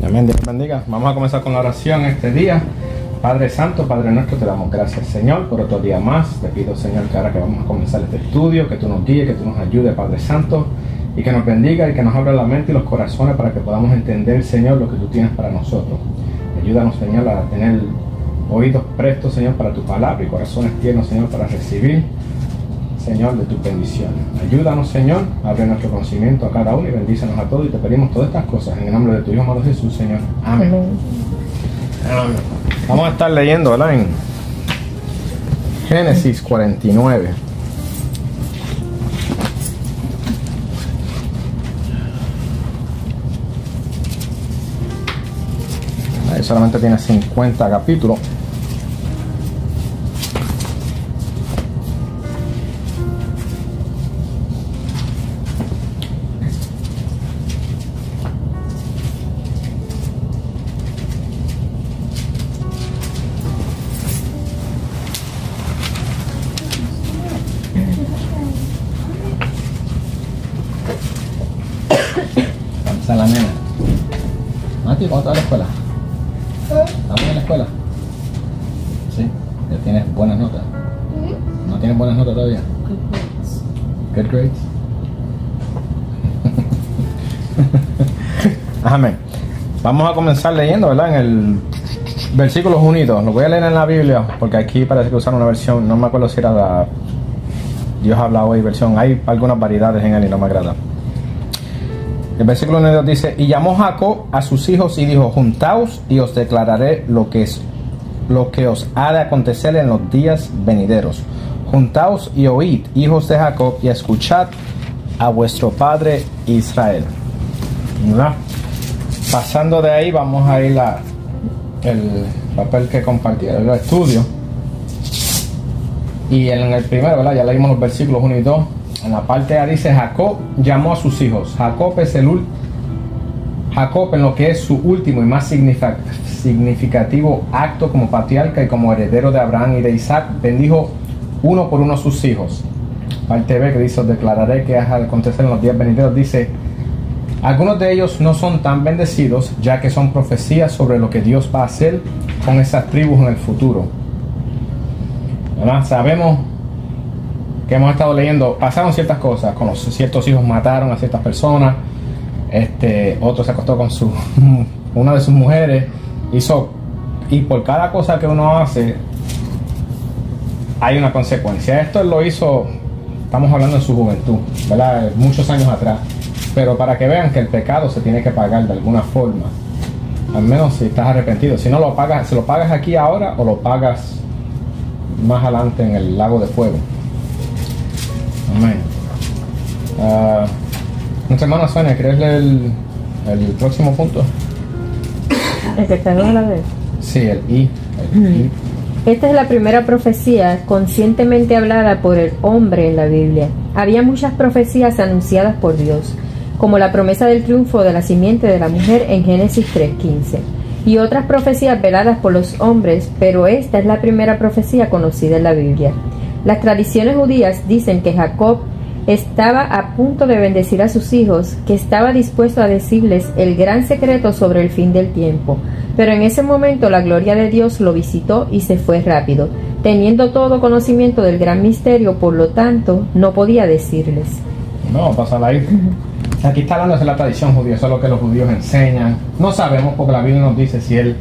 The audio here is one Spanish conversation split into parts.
Amén, Dios bendiga. Vamos a comenzar con la oración este día. Padre Santo, Padre nuestro, te damos gracias, Señor, por otro día más. Te pido, Señor, que ahora que vamos a comenzar este estudio, que tú nos guíes, que tú nos ayudes, Padre Santo, y que nos bendiga y que nos abra la mente y los corazones para que podamos entender, Señor, lo que tú tienes para nosotros. Ayúdanos, Señor, a tener oídos prestos, Señor, para tu palabra y corazones tiernos, Señor, para recibir, Señor, de tus bendiciones. Ayúdanos, Señor, a abrir nuestro conocimiento a cada uno y bendícenos a todos, y te pedimos todas estas cosas en el nombre de tu Hijo amado Jesús, Señor. Amén. Amén. Vamos a estar leyendo, ¿verdad? En Génesis 49. Ahí solamente tiene 50 capítulos. Vamos a la nena. Mati, ¿cómo te va a la escuela? ¿Estamos en la escuela? Sí, ya tienes buenas notas. ¿No tienes buenas notas todavía? Good grades. Amén. Vamos a comenzar leyendo, ¿verdad? En el versículos unidos. Lo voy a leer en la Biblia porque aquí parece que usaron una versión, no me acuerdo si era la Dios habla hoy versión. Hay algunas variedades en él y no me agrada. El versículo 1 dice: y llamó Jacob a sus hijos y dijo: juntaos y os declararé lo que os ha de acontecer en los días venideros. Juntaos y oíd, hijos de Jacob, y escuchad a vuestro padre Israel. ¿Verdad? Pasando de ahí vamos a ir a el papel que compartí, el estudio. Y en el primero, ¿verdad? Ya leímos los versículos 1 y 2. En la parte A dice: Jacob llamó a sus hijos. Jacob en lo que es su último y más significativo acto como patriarca y como heredero de Abraham y de Isaac, bendijo uno por uno a sus hijos. Parte B, que dice: os declararé que ha de acontecer en los días venideros, dice: algunos de ellos no son tan bendecidos, ya que son profecías sobre lo que Dios va a hacer con esas tribus en el futuro. ¿Verdad? Sabemos que hemos estado leyendo, pasaron ciertas cosas, con ciertos hijos mataron a ciertas personas, otro se acostó con una de sus mujeres, y por cada cosa que uno hace hay una consecuencia. Esto él lo hizo, estamos hablando de su juventud, ¿verdad? Muchos años atrás, pero para que vean que el pecado se tiene que pagar de alguna forma, al menos si estás arrepentido. Si no lo pagas, si lo pagas aquí ahora o lo pagas más adelante en el lago de fuego. Amén. Nuestra hermana Sonia, ¿quieres leer el próximo punto? ¿El que está a la vez? Sí, el I. Esta es la primera profecía conscientemente hablada por el hombre en la Biblia. Había muchas profecías anunciadas por Dios, como la promesa del triunfo de la simiente de la mujer en Génesis 3:15, y otras profecías veladas por los hombres, pero esta es la primera profecía conocida en la Biblia. Las tradiciones judías dicen que Jacob estaba a punto de bendecir a sus hijos, que estaba dispuesto a decirles el gran secreto sobre el fin del tiempo. Pero en ese momento la gloria de Dios lo visitó y se fue rápido. Teniendo todo conocimiento del gran misterio, por lo tanto, no podía decirles. No, pasa ahí. Aquí está hablando de la tradición judía, eso es lo que los judíos enseñan. No sabemos porque la Biblia nos dice si él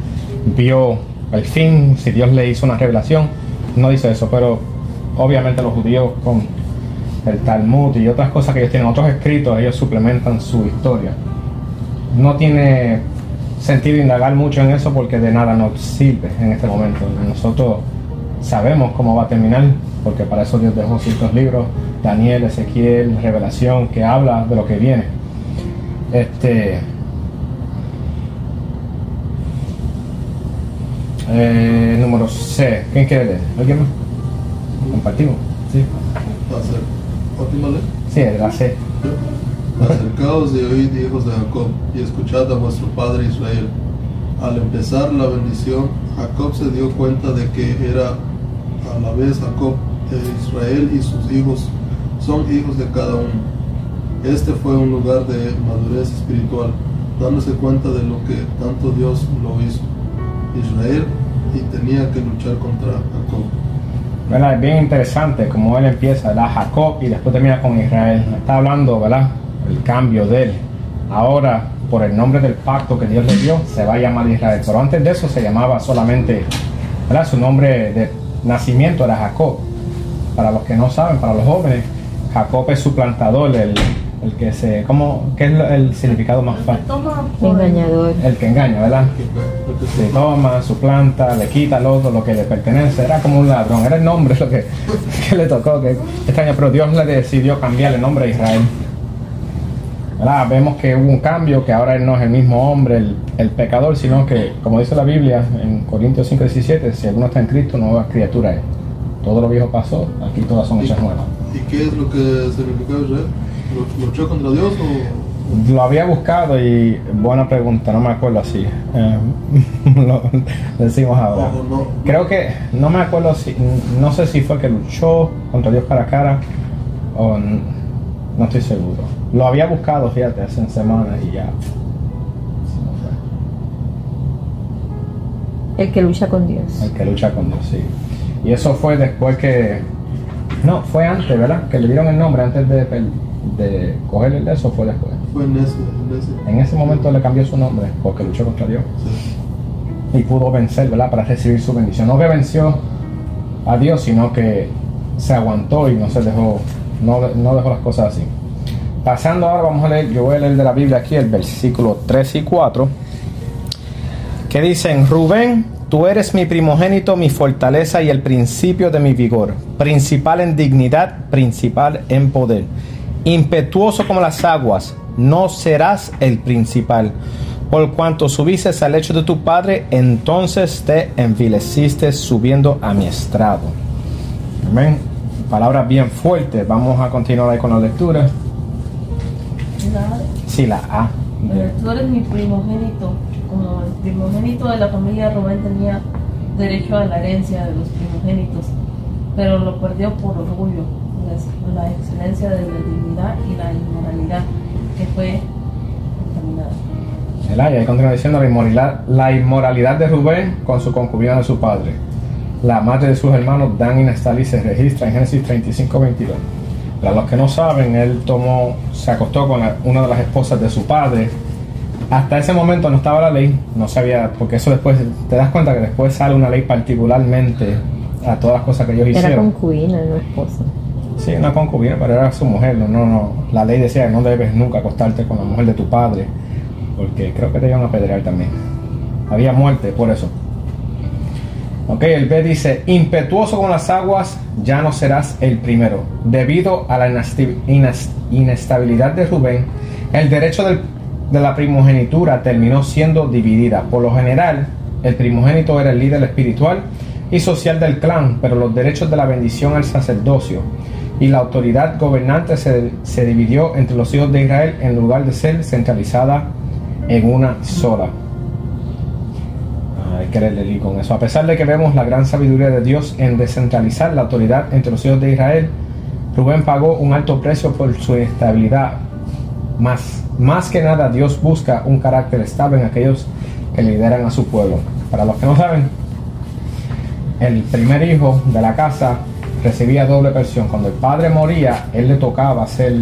vio el fin, si Dios le hizo una revelación. No dice eso, pero obviamente los judíos con el Talmud y otras cosas que ellos tienen, otros escritos, ellos suplementan su historia. No tiene sentido indagar mucho en eso porque de nada nos sirve en este momento. Nosotros sabemos cómo va a terminar porque para eso Dios dejó ciertos libros, Daniel, Ezequiel, Revelación, que habla de lo que viene. Número C. ¿Quién quiere leer? ¿Alguien más? ¿Compartimos? Sí. Sí, la C. Acercaos y oíd, hijos de Jacob, y escuchad a vuestro padre Israel. Al empezar la bendición, Jacob se dio cuenta de que era a la vez Jacob de Israel y sus hijos son hijos de cada uno. Este fue un lugar de madurez espiritual, dándose cuenta de lo que tanto Dios lo hizo Israel y tenía que luchar contra Jacob. ¿Verdad? Es bien interesante como él empieza, ¿verdad? Jacob, y después termina con Israel. Está hablando, ¿verdad? El cambio de él. Ahora, por el nombre del pacto que Dios le dio, se va a llamar Israel. Pero antes de eso se llamaba solamente, ¿verdad? Su nombre de nacimiento era Jacob. Para los que no saben, para los jóvenes, Jacob es suplantador, el que se... ¿Qué es el significado más fácil? Engañador. El que engaña, ¿verdad? Se toma, suplanta, le quita al otro lo que le pertenece. Era como un ladrón, era el nombre lo que le tocó. Que extraño, pero Dios le decidió cambiar el nombre a Israel. ¿Verdad? Vemos que hubo un cambio, que ahora él no es el mismo hombre, el pecador, sino que, como dice la Biblia en Corintios 5:17, si alguno está en Cristo, nueva criatura es. Todo lo viejo pasó, aquí todas son hechas nuevas. ¿Y qué es lo que significa Israel? ¿Luchó contra Dios o...? Lo había buscado y buena pregunta, no me acuerdo así. Lo decimos ahora. No. Creo que, no me acuerdo si, no sé si fue que luchó contra Dios cara a cara o no estoy seguro. Lo había buscado, fíjate, hace semanas y ya. El que lucha con Dios. El que lucha con Dios, sí. Y eso fue después que... No, fue antes, ¿verdad? Que le dieron el nombre antes de cogerle el eso, fue después. Fue en ese. En ese momento le cambió su nombre porque luchó contra Dios. Sí. Y pudo vencer, ¿verdad? Para recibir su bendición. No que venció a Dios, sino que se aguantó y no se dejó, no dejó las cosas así. Pasando ahora, vamos a leer, yo voy a leer de la Biblia aquí el versículo 3 y 4, que dicen: Rubén, tú eres mi primogénito, mi fortaleza y el principio de mi vigor, principal en dignidad, principal en poder, impetuoso como las aguas, no serás el principal. Por cuanto subiste al lecho de tu padre, entonces te envileciste subiendo a mi estrado. Amén. Palabras bien fuertes. Vamos a continuar ahí con la lectura. Sí, la A. Tú eres mi primogénito. Como el primogénito de la familia Rubén tenía derecho a la herencia de los primogénitos, pero lo perdió por orgullo, la excelencia de la dignidad y la inmoralidad que fue contaminada. Y ahí continúa diciendo la inmoralidad de Rubén con su concubina de su padre. La madre de sus hermanos, Dan y Nastali, se registra en Génesis 35:22. Para los que no saben, él se acostó con una de las esposas de su padre. Hasta ese momento no estaba la ley, no sabía, porque eso después, te das cuenta que después sale una ley particularmente a todas las cosas que ellos hicieron. Era concubina, no esposa. Sí, una concubina, pero era su mujer. No. La ley decía que no debes nunca acostarte con la mujer de tu padre, porque creo que te iban a apedrear también. Había muerte por eso. Ok, el B dice: impetuoso con las aguas, ya no serás el primero. Debido a la inestabilidad de Rubén, el derecho de la primogenitura terminó siendo dividida. Por lo general, el primogénito era el líder espiritual y social del clan, pero los derechos de la bendición al sacerdocio y la autoridad gobernante se dividió entre los hijos de Israel en lugar de ser centralizada en una sola. Hay que leer con eso. A pesar de que vemos la gran sabiduría de Dios en descentralizar la autoridad entre los hijos de Israel, Rubén pagó un alto precio por su inestabilidad. Más que nada, Dios busca un carácter estable en aquellos que lideran a su pueblo. Para los que no saben, el primer hijo de la casa recibía doble porción. Cuando el padre moría, él le tocaba ser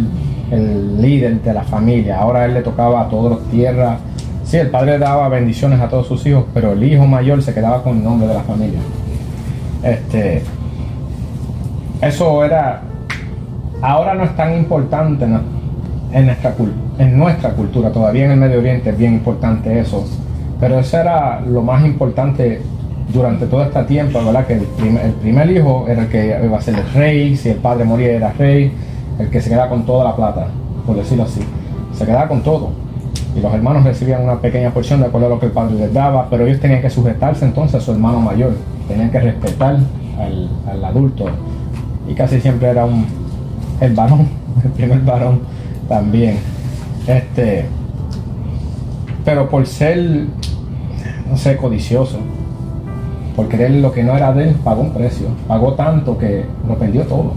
el líder de la familia. Ahora a él le tocaba a todos los tierras. Sí, el padre daba bendiciones a todos sus hijos, pero el hijo mayor se quedaba con el nombre de la familia. Eso era... Ahora no es tan importante, ¿no? En nuestra cultura, todavía en el Medio Oriente es bien importante eso, pero eso era lo más importante durante todo este tiempo, ¿verdad? Que el primer hijo era el que iba a ser el rey. Si el padre moría era rey, el que se quedaba con toda la plata, por decirlo así, se quedaba con todo, y los hermanos recibían una pequeña porción de acuerdo a lo que el padre les daba, pero ellos tenían que sujetarse entonces a su hermano mayor, tenían que respetar al adulto, y casi siempre era el varón, el primer varón también. Pero por ser, no sé, codicioso, por querer lo que no era de él, pagó un precio, pagó tanto que lo perdió todo.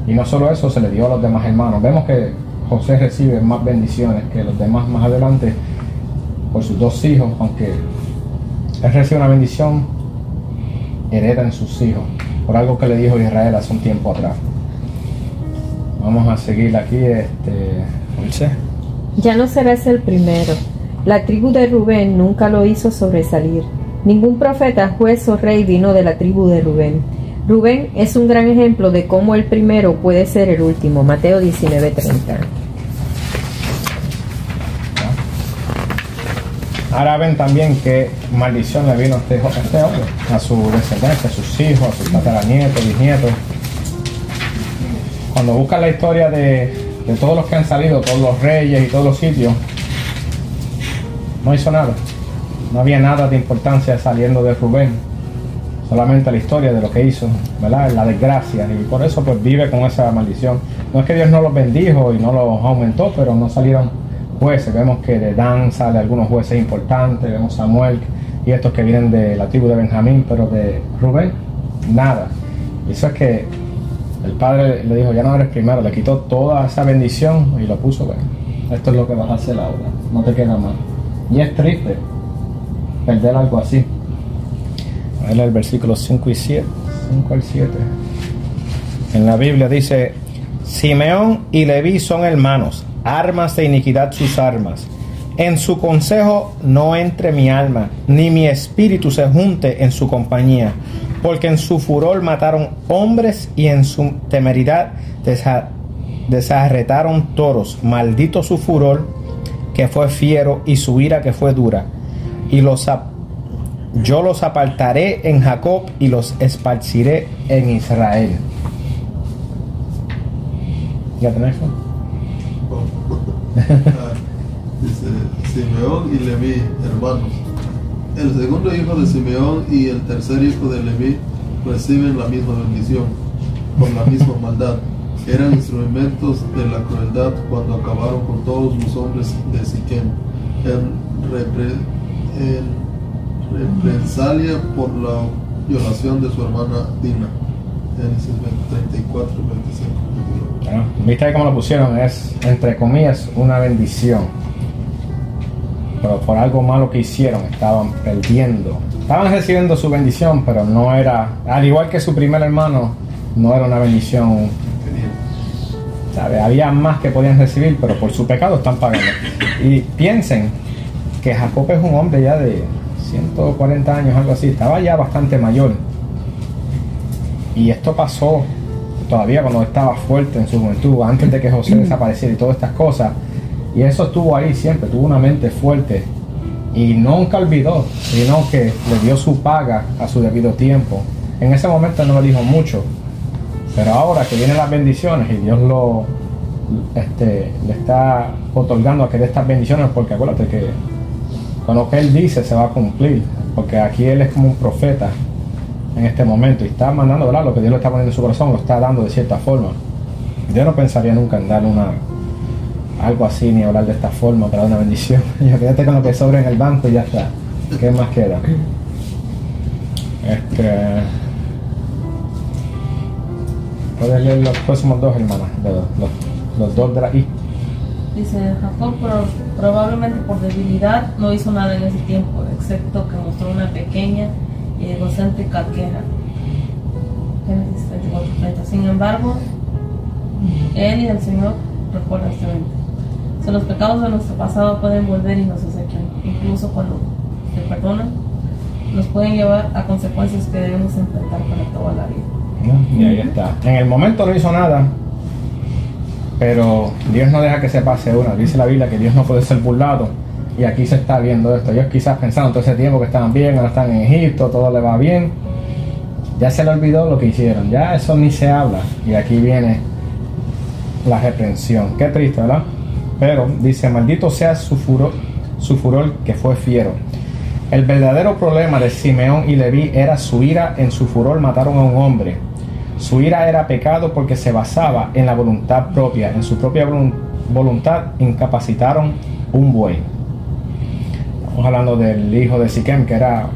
Y no solo eso, se le dio a los demás hermanos. Vemos que José recibe más bendiciones que los demás más adelante, por sus dos hijos, aunque él recibe una bendición, hereda en sus hijos, por algo que le dijo Israel hace un tiempo atrás. Vamos a seguir aquí, Moisés. Ya no serás el primero. La tribu de Rubén nunca lo hizo sobresalir. Ningún profeta, juez o rey vino de la tribu de Rubén. Rubén es un gran ejemplo de cómo el primero puede ser el último. Mateo 19:30. Ahora ven también qué maldición le vino a este hombre, a su descendencia, a sus hijos, a sus tataranietos, bisnietos. Cuando buscan la historia de todos los que han salido, todos los reyes y todos los sitios, no hizo nada. No había nada de importancia saliendo de Rubén. Solamente la historia de lo que hizo, ¿verdad? La desgracia. Y por eso pues vive con esa maldición. No es que Dios no los bendijo y no los aumentó, pero no salieron jueces. Vemos que de Dan sale algunos jueces importantes. Vemos Samuel y estos que vienen de la tribu de Benjamín, pero de Rubén, nada. Y eso es que el padre le dijo, ya no eres primero. Le quitó toda esa bendición y lo puso, bueno, esto es lo que vas a hacer ahora. No te queda más. Y es triste perder algo así. A ver el versículo 5 y 7, 5 al 7. En la Biblia dice: Simeón y Leví son hermanos, armas de iniquidad sus armas. En su consejo no entre mi alma, ni mi espíritu se junte en su compañía, porque en su furor mataron hombres y en su temeridad desarretaron toros. Maldito su furor, que fue fiero, y su ira, que fue dura. Y yo los apartaré en Jacob y los esparciré en Israel. ¿Ya tenés eso? Dice Simeón y Leví, hermanos. El segundo hijo de Simeón y el tercer hijo de Leví reciben la misma bendición, por la misma maldad. Eran instrumentos de la crueldad cuando acabaron con todos los hombres de Siquem, en represalia por la violación de su hermana Dina. Génesis 34, 25. ¿Viste ahí cómo lo pusieron? Es, entre comillas, una bendición. Pero por algo malo que hicieron, estaban perdiendo. Estaban recibiendo su bendición, pero no era, al igual que su primer hermano, no era una bendición. ¿Sabe? Había más que podían recibir, pero por su pecado están pagando. Y piensen que Jacob es un hombre ya de 140 años, algo así. Estaba ya bastante mayor. Y esto pasó todavía cuando estaba fuerte en su juventud, antes de que José desapareciera y todas estas cosas. Y eso estuvo ahí siempre, tuvo una mente fuerte. Y nunca olvidó, sino que le dio su paga a su debido tiempo. En ese momento no le dijo mucho. Pero ahora que vienen las bendiciones y Dios le está otorgando a que dé estas bendiciones, porque acuérdate que con lo que Él dice se va a cumplir, porque aquí Él es como un profeta en este momento y está mandando, ¿verdad? Lo que Dios le está poniendo en su corazón, lo está dando de cierta forma. Yo no pensaría nunca en darle algo así, ni hablar de esta forma para dar una bendición. Yo quédate con lo que sobra en el banco y ya está. ¿Qué más queda? Puedes leer los próximos dos, hermanas, los dos de la I. Dice Jacob, probablemente por debilidad no hizo nada en ese tiempo, excepto que mostró una pequeña y egocéntrica queja. Génesis 24:30. Sin embargo, él y el Señor recuerdan este evento. Si los pecados de nuestro pasado pueden volver y nos acechan, incluso cuando se perdonan, nos pueden llevar a consecuencias que debemos enfrentar para toda la vida. Y ahí está. En el momento no hizo nada, pero Dios no deja que se pase una. Dice la Biblia que Dios no puede ser burlado, y aquí se está viendo esto. Ellos quizás pensaron todo ese tiempo que estaban bien, ahora están en Egipto, todo le va bien. Ya se le olvidó lo que hicieron, ya eso ni se habla, y aquí viene la reprensión. Qué triste, ¿verdad? Pero dice: maldito sea su furor, que fue fiero. El verdadero problema de Simeón y Leví era su ira. En su furor mataron a un hombre. Su ira era pecado porque se basaba en la voluntad propia. En su propia voluntad incapacitaron un buey. Estamos hablando del hijo de Siquem, que era,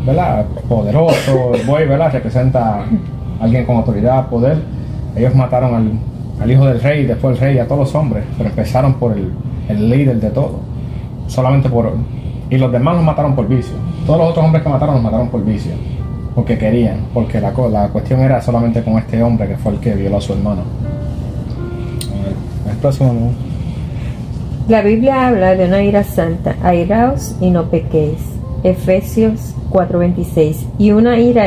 ¿verdad?, poderoso. El buey, ¿verdad?, representa a alguien con autoridad, poder. Ellos mataron al hijo del rey, después el rey, a todos los hombres, pero empezaron por el líder de todo, solamente por Y los demás los mataron por vicio. Todos los otros hombres que mataron los mataron por vicio. Porque querían. Porque la cuestión era solamente con este hombre que fue el que violó a su hermano. El próximo, ¿no? La Biblia habla de una ira santa. Airaos y no pequéis. Efesios 4:26. Y una ira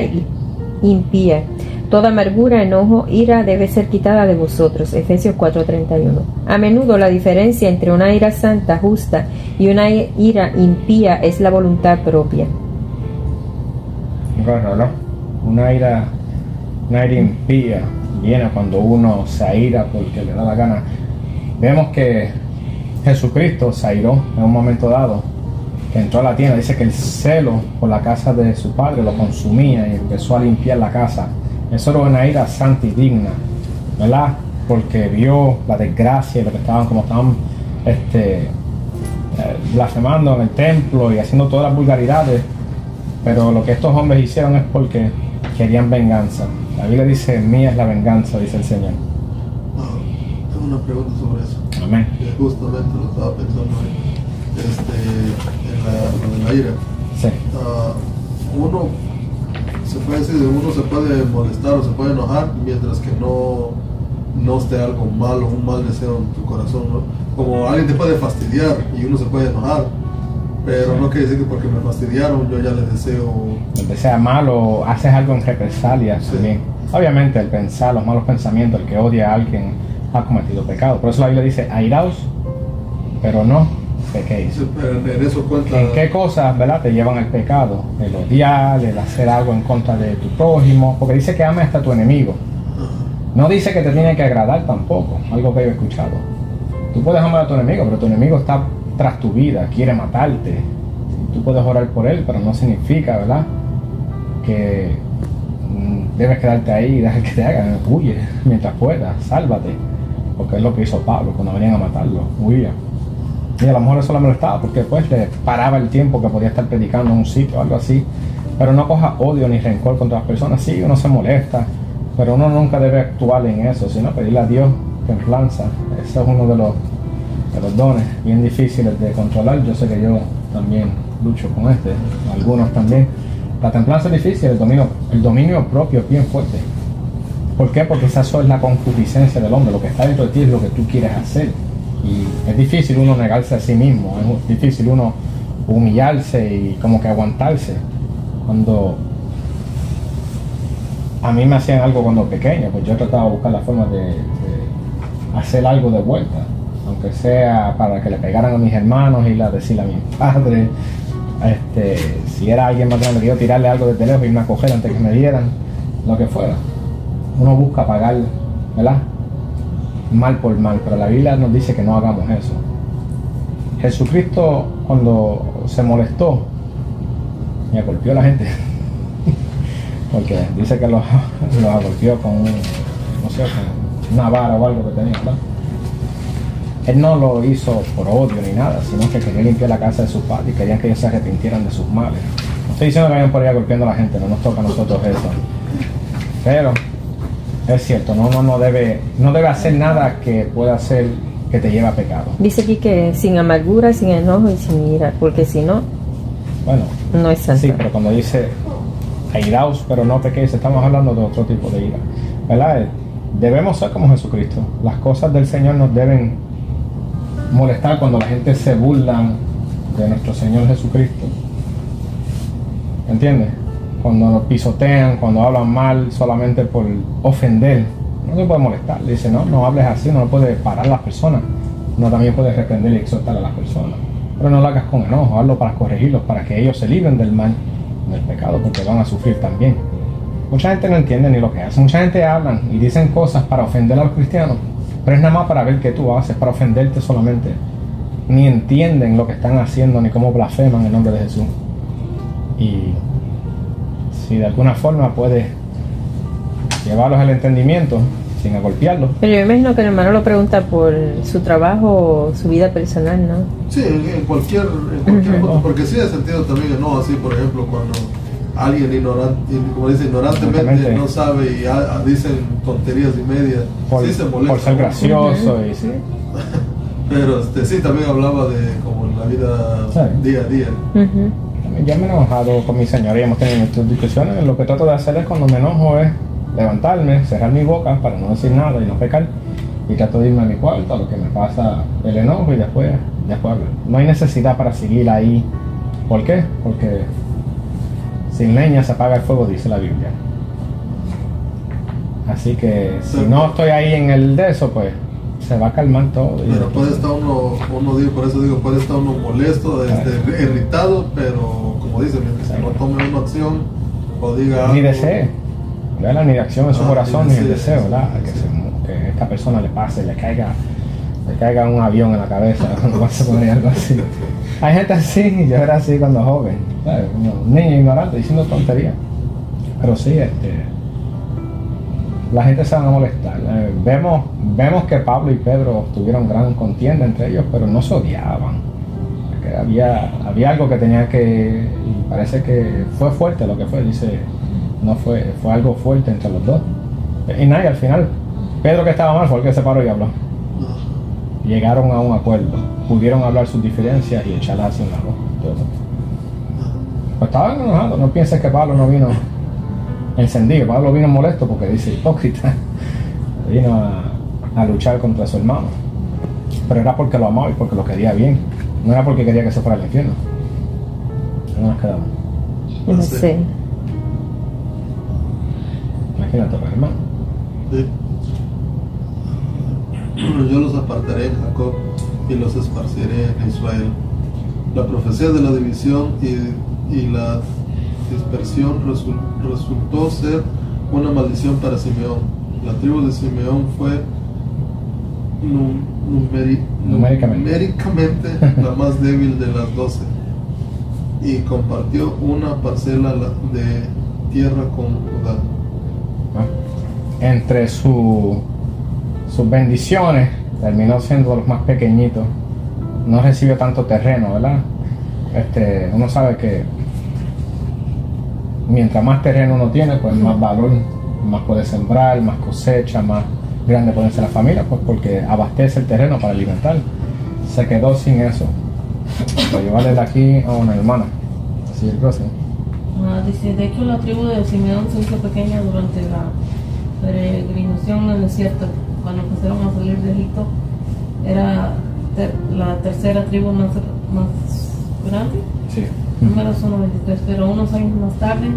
impía. Toda amargura, enojo, ira debe ser quitada de vosotros. Efesios 4:31. A menudo la diferencia entre una ira santa, justa, y una ira impía es la voluntad propia. Bueno, ¿no? Una ira impía viene cuando uno se aira porque le da la gana. Vemos que Jesucristo se airó en un momento dado, que entró a la tienda. Dice que el celo por la casa de su padre lo consumía y empezó a limpiar la casa. Eso era una ira santa y digna, ¿verdad? Porque vio la desgracia y lo que estaban blasfemando en el templo y haciendo todas las vulgaridades. Pero lo que estos hombres hicieron es porque querían venganza. La Biblia dice, mía es la venganza, dice el Señor. Tengo una pregunta sobre eso. Amén. Justamente lo estaba pensando en la ira. Sí. Uno se puede molestar o se puede enojar mientras que no esté algo malo, un mal deseo en tu corazón, ¿no? Como alguien te puede fastidiar y uno se puede enojar, pero no quiere decir que porque me fastidiaron yo ya le deseo. El deseo mal o haces algo en represalia también. Obviamente el pensar, los malos pensamientos, el que odia a alguien ha cometido pecado. Por eso la Biblia dice, airaos, pero no pequéis. Sí, pero en eso cuenta. ¿En qué cosas, verdad, te llevan al pecado? El odiar, el hacer algo en contra de tu prójimo, porque dice que ames hasta a tu enemigo. No dice que te tiene que agradar tampoco, algo que yo he escuchado. Tú puedes amar a tu enemigo, pero tu enemigo está tras tu vida, quiere matarte. Tú puedes orar por él, pero no significa, ¿verdad?, que debes quedarte ahí y dejar que te hagan. Huye mientras puedas, sálvate, porque es lo que hizo Pablo cuando venían a matarlo, huía. Y a lo mejor eso le molestaba porque después le paraba el tiempo que podía estar predicando en un sitio o algo así. Pero no coja odio ni rencor contra las personas. Sí, uno se molesta, pero uno nunca debe actuar en eso, sino pedirle a Dios templanza. Ese es uno de los dones bien difíciles de controlar. Yo sé que yo también lucho con algunos también. La templanza es difícil, el dominio propio es bien fuerte. ¿Por qué? Porque esa es la concupiscencia del hombre. Lo que está dentro de ti es lo que tú quieres hacer. Y es difícil uno negarse a sí mismo, es difícil uno humillarse y como que aguantarse. Cuando a mí me hacían algo cuando pequeño, pues yo trataba de buscar la forma de hacer algo de vuelta, aunque sea para que le pegaran a mis hermanos y decirle a mi padre, si era alguien más grande que yo, tirarle algo desde lejos y irme a coger antes que me dieran, lo que fuera. Uno busca pagar, ¿verdad?, mal por mal, pero la Biblia nos dice que no hagamos eso. Jesucristo, cuando se molestó, me golpeó a la gente porque dice que los golpeó con con una vara o algo que tenía, ¿verdad? Él no lo hizo por odio ni nada, sino que quería limpiar la casa de sus padres y querían que ellos se arrepintieran de sus males. No estoy diciendo que vayan por ahí golpeando a la gente, no nos toca a nosotros eso, pero es cierto, no debe hacer nada que pueda hacer que te lleve a pecado. Dice aquí que sin amargura, sin enojo y sin ira, porque si no, bueno, no es santo. Sí, pero cuando dice airaos, pero no pequéis, estamos hablando de otro tipo de ira, ¿verdad? Debemos ser como Jesucristo. Las cosas del Señor nos deben molestar cuando la gente se burla de nuestro Señor Jesucristo. ¿Entiendes? Cuando nos pisotean, cuando hablan mal solamente por ofender, no se puede molestar. Le dice, no hables así, no puede parar a las personas. Uno también puede reprender y exhortar a las personas. Pero no lo hagas con enojo, hazlo para corregirlos, para que ellos se libren del mal, del pecado, porque van a sufrir también. Mucha gente no entiende ni lo que hace. Mucha gente hablan y dicen cosas para ofender a los cristianos, pero es nada más para ver qué tú haces, para ofenderte solamente. Ni entienden lo que están haciendo, ni cómo blasfeman el nombre de Jesús. Y si de alguna forma puedes llevarlos al entendimiento sin agolpearlos. Pero yo imagino que el hermano lo pregunta por su trabajo o su vida personal, ¿no? Sí, en cualquier punto, porque sí, de sentido también, ¿no? Así, por ejemplo, cuando alguien ignorantemente no sabe y dicen tonterías y medias, sí se molesta. Por ser gracioso y sí. Pero sí, también hablaba de, como la vida Sí. día a día. Ujú. Yo me he enojado con mi señora y hemos tenido estas discusiones. Lo que trato de hacer es, cuando me enojo, es levantarme, cerrar mi boca para no decir nada y no pecar, y trato de irme a mi cuarto, a lo que me pasa el enojo, y después hablar. No hay necesidad para seguir ahí. ¿Por qué? Porque sin leña se apaga el fuego, dice la Biblia. Así que si no estoy ahí en el de eso, pues se va a calmar todo. Pero puede estar uno digo, por eso digo, puede estar uno molesto, irritado, pero como dice, mientras que no tome una acción o diga Ni algo, desee, ¿verdad? Ni de acción en su corazón, ni el desee, deseo, ¿verdad? Que esta persona le pase, le caiga un avión en la cabeza, no vas a poner algo así. Hay gente así, yo era así cuando joven, ¿sabes? Un niño ignorante diciendo tonterías. Pero sí, la gente se va a molestar. Vemos que Pablo y Pedro tuvieron gran contienda entre ellos, pero no se odiaban. Que había algo que tenía que, y parece que fue fuerte lo que fue, dice, no fue algo fuerte entre los dos. Y nada, y al final, Pedro, que estaba mal, fue el que se paró y habló. Llegaron a un acuerdo, pudieron hablar sus diferencias y echarlas hacia un lado. Pues estaban enojados. No pienses que Pablo no vino encendido. Pablo vino molesto porque dice hipócrita. Vino a luchar contra su hermano. Pero era porque lo amaba y porque lo quería bien. No era porque quería que se fuera al infierno. No nos quedamos. No sé. Imagínate, hermano. Sí. Yo los apartaré en Jacob y los esparciré en Israel. La profecía de la división y la dispersión resultó ser una maldición para Simeón. La tribu de Simeón fue numéricamente la más débil de las 12 y compartió una parcela de tierra con Judá. Entre sus bendiciones, terminó siendo de los más pequeñitos. No recibió tanto terreno, ¿verdad? Uno sabe que mientras más terreno uno tiene, pues más valor, más puede sembrar, más cosecha, más grande puede ser la familia, pues porque abastece el terreno para alimentar. Se quedó sin eso. Para llevarle de aquí a una hermana. Así el próximo. Dice, de hecho la tribu de Simeón se hizo pequeña durante la peregrinación en el desierto. Cuando empezaron a salir de Egipto, era la tercera tribu más grande. Sí. Números 1:23, pero unos años más tarde,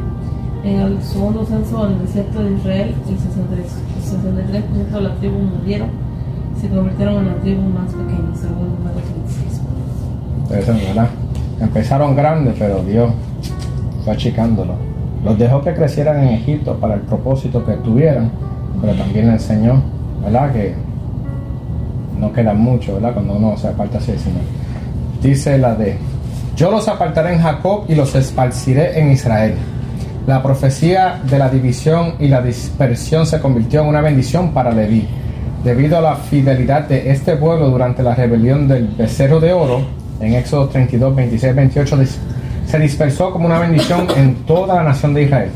en el segundo censo al desierto de Israel, el 63% de la tribu murieron y se convirtieron en la tribu más pequeña, según Números 26. Interesante, ¿verdad? Empezaron grandes, pero Dios fue achicándolo. Los dejó que crecieran en Egipto para el propósito que tuvieran, pero también le enseñó, ¿verdad? Que no queda mucho, ¿verdad? Cuando uno se aparta así del Señor. Dice la de: yo los apartaré en Jacob y los esparciré en Israel. La profecía de la división y la dispersión se convirtió en una bendición para Leví. Debido a la fidelidad de este pueblo durante la rebelión del becerro de oro, en Éxodo 32, 26, 28, se dispersó como una bendición en toda la nación de Israel.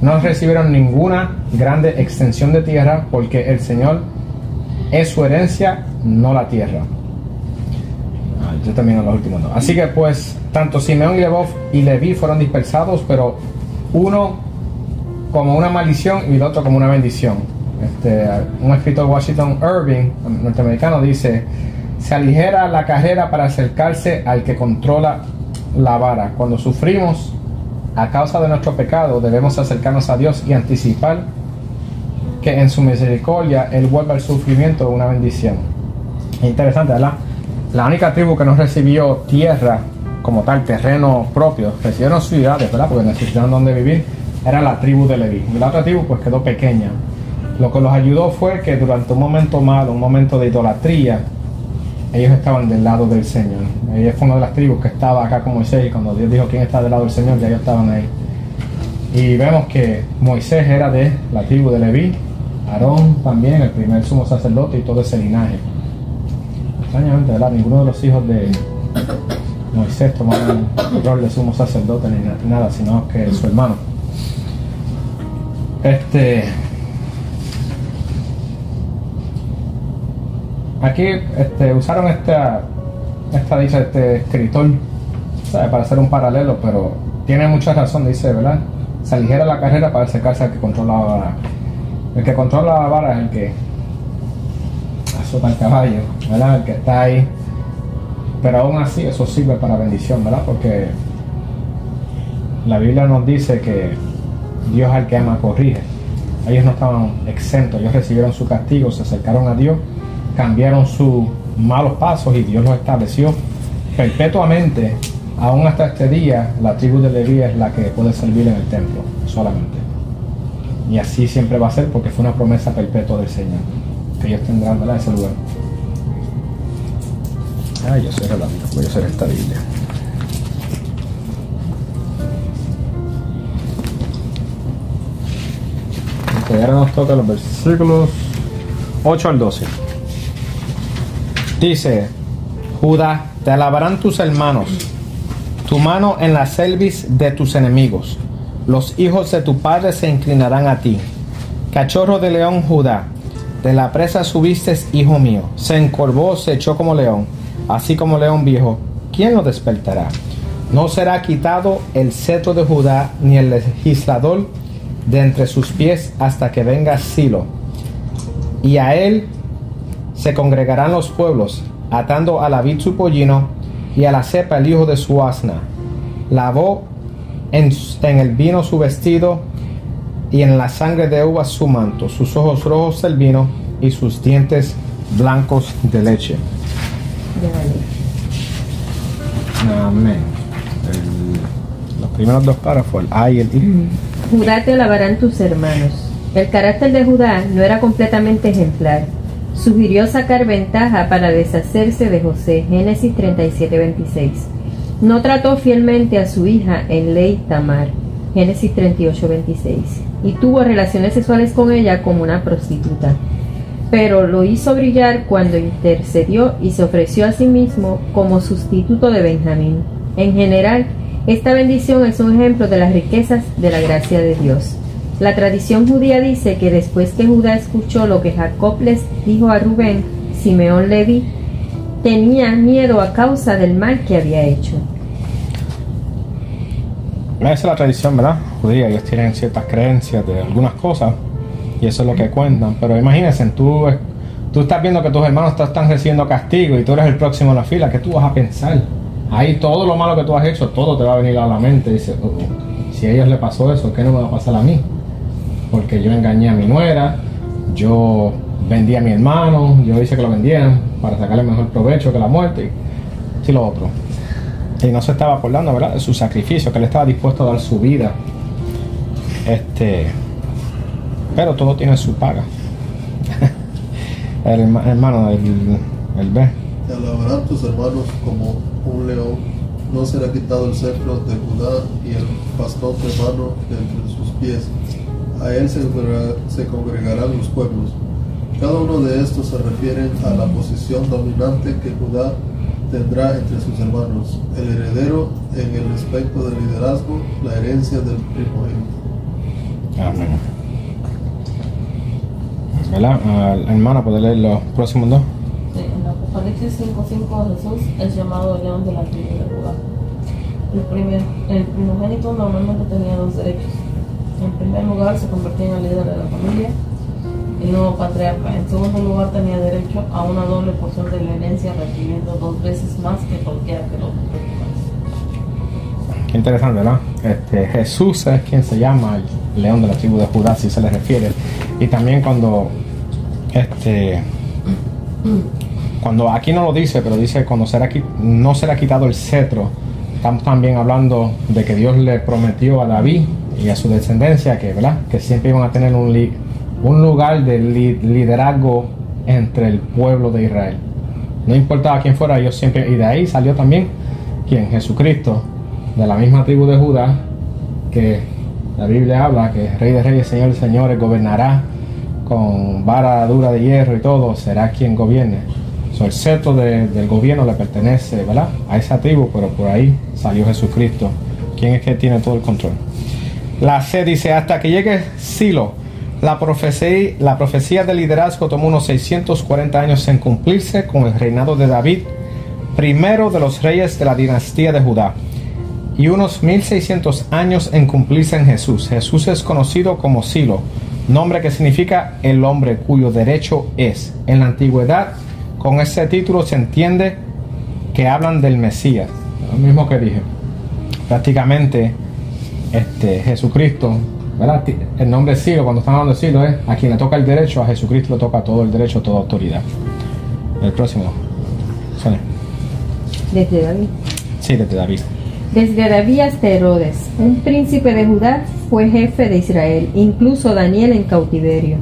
No recibieron ninguna grande extensión de tierra, porque el Señor es su herencia, no la tierra. Yo termino los últimos dos. Así que pues, tanto Simeón y Leví fueron dispersados, pero uno como una maldición y el otro como una bendición. Un escritor, Washington Irving, norteamericano, dice: se aligera la carrera para acercarse al que controla la vara. Cuando sufrimos a causa de nuestro pecado, debemos acercarnos a Dios y anticipar que en su misericordia Él vuelve al sufrimiento una bendición. Interesante, ¿verdad? La única tribu que no recibió tierra como tal, terreno propio, recibieron ciudades, ¿verdad? Porque necesitaban donde vivir, era la tribu de Leví. Y la otra tribu pues quedó pequeña. Lo que los ayudó fue que durante un momento malo, un momento de idolatría, ellos estaban del lado del Señor. Ella fue una de las tribus que estaba acá con Moisés, y cuando Dios dijo quién está del lado del Señor, ya ellos estaban ahí. Y vemos que Moisés era de la tribu de Leví, Aarón también, el primer sumo sacerdote, y todo ese linaje. Extrañamente, ¿verdad? Ninguno de los hijos de Moisés tomaron el rol de sumo sacerdote ni nada, sino que su hermano. Aquí usaron esta dice este escritor, ¿sabe? Para hacer un paralelo, pero tiene mucha razón, dice, ¿verdad? Se aligera la carrera para acercarse al que controla la vara. El que controla la vara es el que azota el caballo, ¿verdad? El que está ahí. Pero aún así eso sirve para bendición, ¿verdad? Porque la Biblia nos dice que Dios al que ama corrige. Ellos no estaban exentos, ellos recibieron su castigo, se acercaron a Dios, cambiaron sus malos pasos y Dios los estableció perpetuamente. Aún hasta este día, la tribu de Leví es la que puede servir en el templo solamente. Y así siempre va a ser, porque fue una promesa perpetua del Señor, que ellos tendrán, ¿verdad?, ese lugar. Yo soy la Biblia, voy a hacer esta Biblia. Y ahora nos toca los versículos 8 al 12. Dice: Judá, te alabarán tus hermanos, tu mano en la cerviz de tus enemigos. Los hijos de tu padre se inclinarán a ti. Cachorro de león, Judá, de la presa subiste, hijo mío. Se encorvó, se echó como león, así como león viejo. ¿Quién lo despertará? No será quitado el cetro de Judá, ni el legislador de entre sus pies, hasta que venga Silo. Y a él se congregarán los pueblos, atando a la vid su pollino, y a la cepa el hijo de su asna. Lavó en el vino su vestido, y en la sangre de uvas su manto, sus ojos rojos del vino, y sus dientes blancos de leche. Amén. Los primeros dos párrafos, el A y el I. Judá te alabarán tus hermanos. El carácter de Judá no era completamente ejemplar. Sugirió sacar ventaja para deshacerse de José, Génesis 37:26. No trató fielmente a su hija en ley Tamar, Génesis 38:26, y tuvo relaciones sexuales con ella como una prostituta. Pero lo hizo brillar cuando intercedió y se ofreció a sí mismo como sustituto de Benjamín. En general, esta bendición es un ejemplo de las riquezas de la gracia de Dios. La tradición judía dice que después que Judá escuchó lo que Jacob les dijo a Rubén, Simeón, Leví, tenía miedo a causa del mal que había hecho. Esa es la tradición, ¿verdad? Judía, ellos tienen ciertas creencias de algunas cosas y eso es lo que cuentan. Pero imagínense, tú estás viendo que tus hermanos están recibiendo castigo y tú eres el próximo en la fila. ¿Qué tú vas a pensar? Ahí todo lo malo que tú has hecho, todo te va a venir a la mente. Dice, si a ellos les pasó eso, ¿qué no me va a pasar a mí? Porque yo engañé a mi nuera, yo vendí a mi hermano, yo hice que lo vendieran para sacarle mejor provecho que la muerte y lo otro. Y no se estaba acordando, ¿verdad?, de su sacrificio, que él estaba dispuesto a dar su vida. Pero todo tiene su paga. El hermano, el B. Te alabarán tus hermanos como un león, no será quitado el cetro de Judá y el bastón de mano de entre sus pies. A él se congregarán los pueblos. Cada uno de estos se refieren a la posición dominante que Judá tendrá entre sus hermanos, el heredero en el aspecto del liderazgo, la herencia del primogénito. Amén. ¿Verdad? Hermana, ¿puede leer los próximos dos? Sí, en Apocalipsis 5:5 Jesús es llamado el león de la tribu de Judá. El primogénito normalmente tenía dos derechos. En primer lugar, se convertía en el líder de la familia, el nuevo patriarca. En segundo lugar, tenía derecho a una doble porción de la herencia, recibiendo 2 veces más que cualquiera que lo tuviera. Qué interesante, ¿verdad? Jesús es quien se llama el león de la tribu de Judá, si se le refiere. Y también cuando aquí no lo dice, pero dice cuando no será quitado el cetro, estamos también hablando de que Dios le prometió a David y a su descendencia que siempre iban a tener un lugar de liderazgo entre el pueblo de Israel. No importaba quién fuera, ellos siempre, y de ahí salió también ¿quién? Jesucristo, de la misma tribu de Judá, que la Biblia habla que Rey de Reyes, Señor de Señores, gobernará con vara dura de hierro y todo, será quien gobierne. El cetro del gobierno le pertenece, ¿verdad?, a esa tribu, pero por ahí salió Jesucristo, quien es que tiene todo el control. La C dice, hasta que llegue Silo, la profecía del liderazgo tomó unos 640 años en cumplirse con el reinado de David, primero de los reyes de la dinastía de Judá, y unos 1600 años en cumplirse en Jesús. Jesús es conocido como Silo, nombre que significa el hombre cuyo derecho es. En la antigüedad, con ese título se entiende que hablan del Mesías, lo mismo que dije. Prácticamente, Jesucristo, ¿verdad? El nombre Silo, cuando estamos hablando de Silo, es a quien le toca el derecho, a Jesucristo le toca todo el derecho, toda autoridad. El próximo, Sonia. Desde David. Sí, desde David. Desde David hasta Herodes, un príncipe de Judá, fue jefe de Israel, incluso Daniel en cautiverio.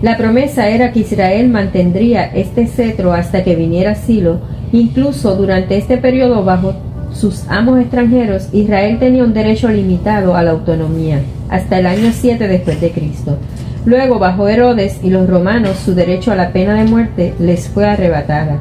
La promesa era que Israel mantendría este cetro hasta que viniera Silo. Incluso durante este periodo, bajo sus amos extranjeros, Israel tenía un derecho limitado a la autonomía, hasta el año 7 después de Cristo. Luego, bajo Herodes y los romanos, su derecho a la pena de muerte les fue arrebatada.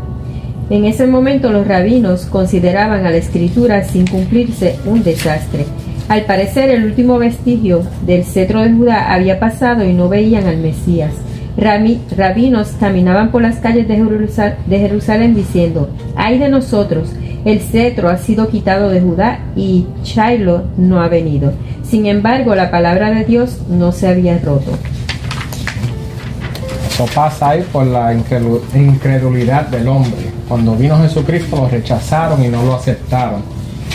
En ese momento los rabinos consideraban a la escritura sin cumplirse un desastre. Al parecer el último vestigio del cetro de Judá había pasado y no veían al Mesías. Rabinos caminaban por las calles de Jerusalén diciendo: ¡ay de nosotros! El cetro ha sido quitado de Judá y Shiloh no ha venido. Sin embargo, la palabra de Dios no se había roto. Eso pasa ahí por la incredulidad del hombre. Cuando vino Jesucristo lo rechazaron y no lo aceptaron,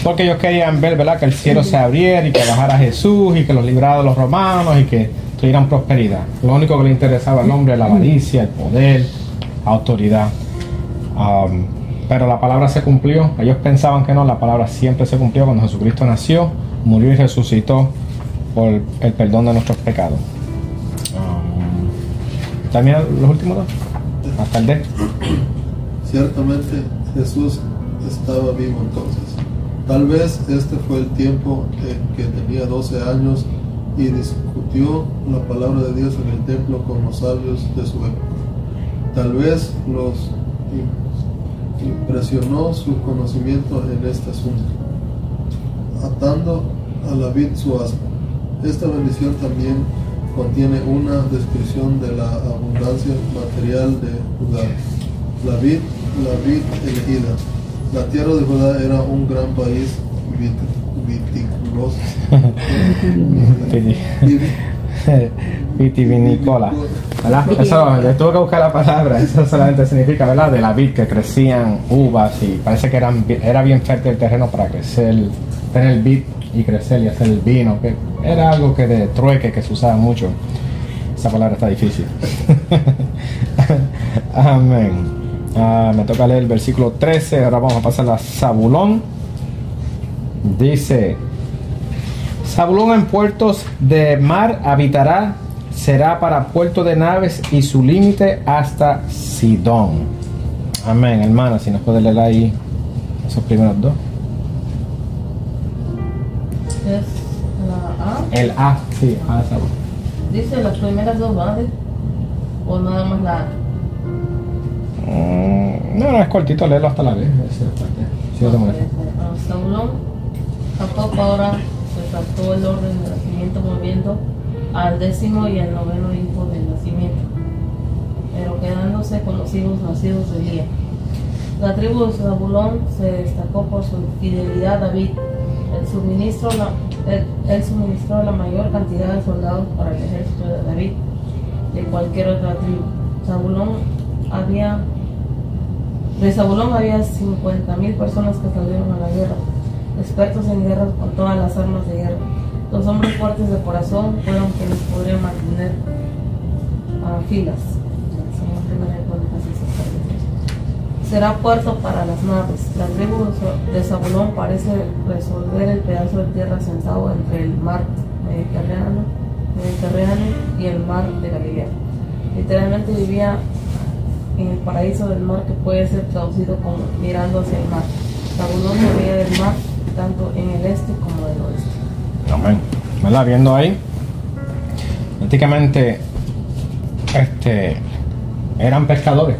porque ellos querían ver, ¿verdad?, que el cielo se abriera y que bajara Jesús y que los librara de los romanos y que tuvieran prosperidad. Lo único que le interesaba al hombre era la avaricia, el poder, la autoridad. Pero la palabra se cumplió. Ellos pensaban que no, la palabra siempre se cumplió cuando Jesucristo nació, murió y resucitó por el perdón de nuestros pecados. También los últimos dos, hasta el D. Ciertamente Jesús estaba vivo entonces. Tal vez este fue el tiempo en que tenía 12 años y discutió la palabra de Dios en el templo con los sabios de su época. Tal vez los impresionó su conocimiento en este asunto, atando a la vid su aspa. Esta bendición también contiene una descripción de la abundancia material de Judá. La vid elegida. La tierra de Judá era un gran país viticuloso. Vitivinicola, ¿verdad? Eso, yo tuve que buscar la palabra. Eso solamente significa, ¿verdad?, de la vid, que crecían uvas y parece que era bien fértil el terreno para crecer, tener vid y crecer y hacer el vino, que era algo que de trueque que se usaba mucho. Esa palabra está difícil. Amén. Me toca leer el versículo 13. Ahora vamos a pasar a Zabulón. Dice: Zabulón en puertos de mar habitará, será para puerto de naves y su límite hasta Sidón. Amén, hermana. Si nos puede leer ahí esos primeros dos. Es la A. El A, sí, A de Zabulón. Dice las primeras dos, ¿vale? O nada más la A. No, es cortito, leerlo hasta la vez. Sí, Zabulón tampoco ahora se saltó el orden de nacimiento volviendo al 10º y al 9º hijo del nacimiento, pero quedándose con los hijos nacidos de Lía. La tribu de Zabulón se destacó por su fidelidad a David. Él suministró la mayor cantidad de soldados para el ejército de David de cualquier otra tribu. De Zabulón había 50,000 personas que salieron a la guerra, expertos en guerra con todas las armas de guerra. Los hombres fuertes de corazón fueron quienes podrían mantener filas. Será puerto para las naves. La tribu de Zabulón parece resolver el pedazo de tierra sentado entre el mar Mediterráneo y el mar de Galilea. Literalmente vivía en el paraíso del mar, que puede ser traducido como mirando hacia el mar. Zabulón se veía del mar tanto en el este como del oeste. Amén. ¿Verdad? Viendo ahí, prácticamente eran pescadores,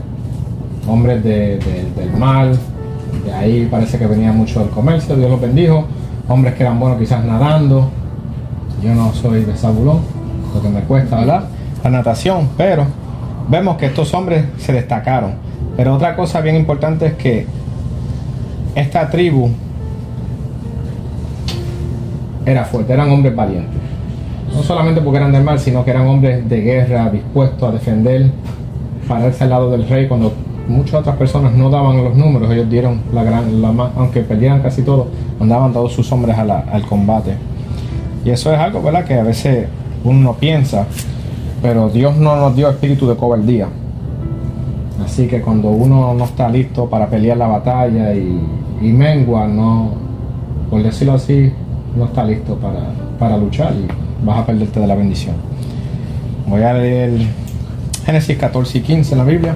hombres del mar. De ahí parece que venía mucho el comercio. Dios los bendijo. Hombres que eran buenos quizás nadando. Yo no soy de Zabulón, lo que me cuesta, ¿verdad?, la natación, pero vemos que estos hombres se destacaron. Pero otra cosa bien importante es que esta tribu era fuerte, eran hombres valientes. No solamente porque eran del mar, sino que eran hombres de guerra, dispuestos a defender, pararse al lado del rey. Cuando muchas otras personas no daban los números, ellos dieron aunque perdieran casi todo, mandaban todos sus hombres al combate. Y eso es algo, ¿verdad?, que a veces uno no piensa, pero Dios no nos dio espíritu de cobardía. Así que cuando uno no está listo para pelear la batalla y mengua, no, por decirlo así, no está listo para luchar y vas a perderte de la bendición. Voy a leer Génesis 14 y 15 en la Biblia.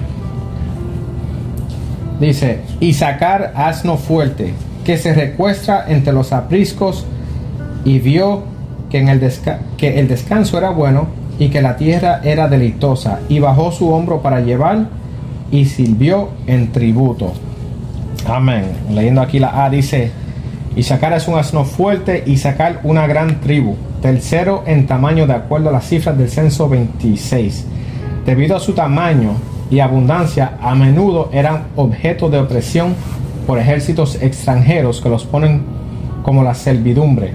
Dice: y sacar asno fuerte que se recuestra entre los apriscos, y vio que el descanso era bueno y que la tierra era deleitosa, y bajó su hombro para llevar y sirvió en tributo. Amén. Leyendo aquí la A, dice: y sacar es un asno fuerte, y sacar una gran tribu, tercero en tamaño de acuerdo a las cifras del censo 26. Debido a su tamaño y abundancia, a menudo eran objeto de opresión por ejércitos extranjeros que los ponen como la servidumbre.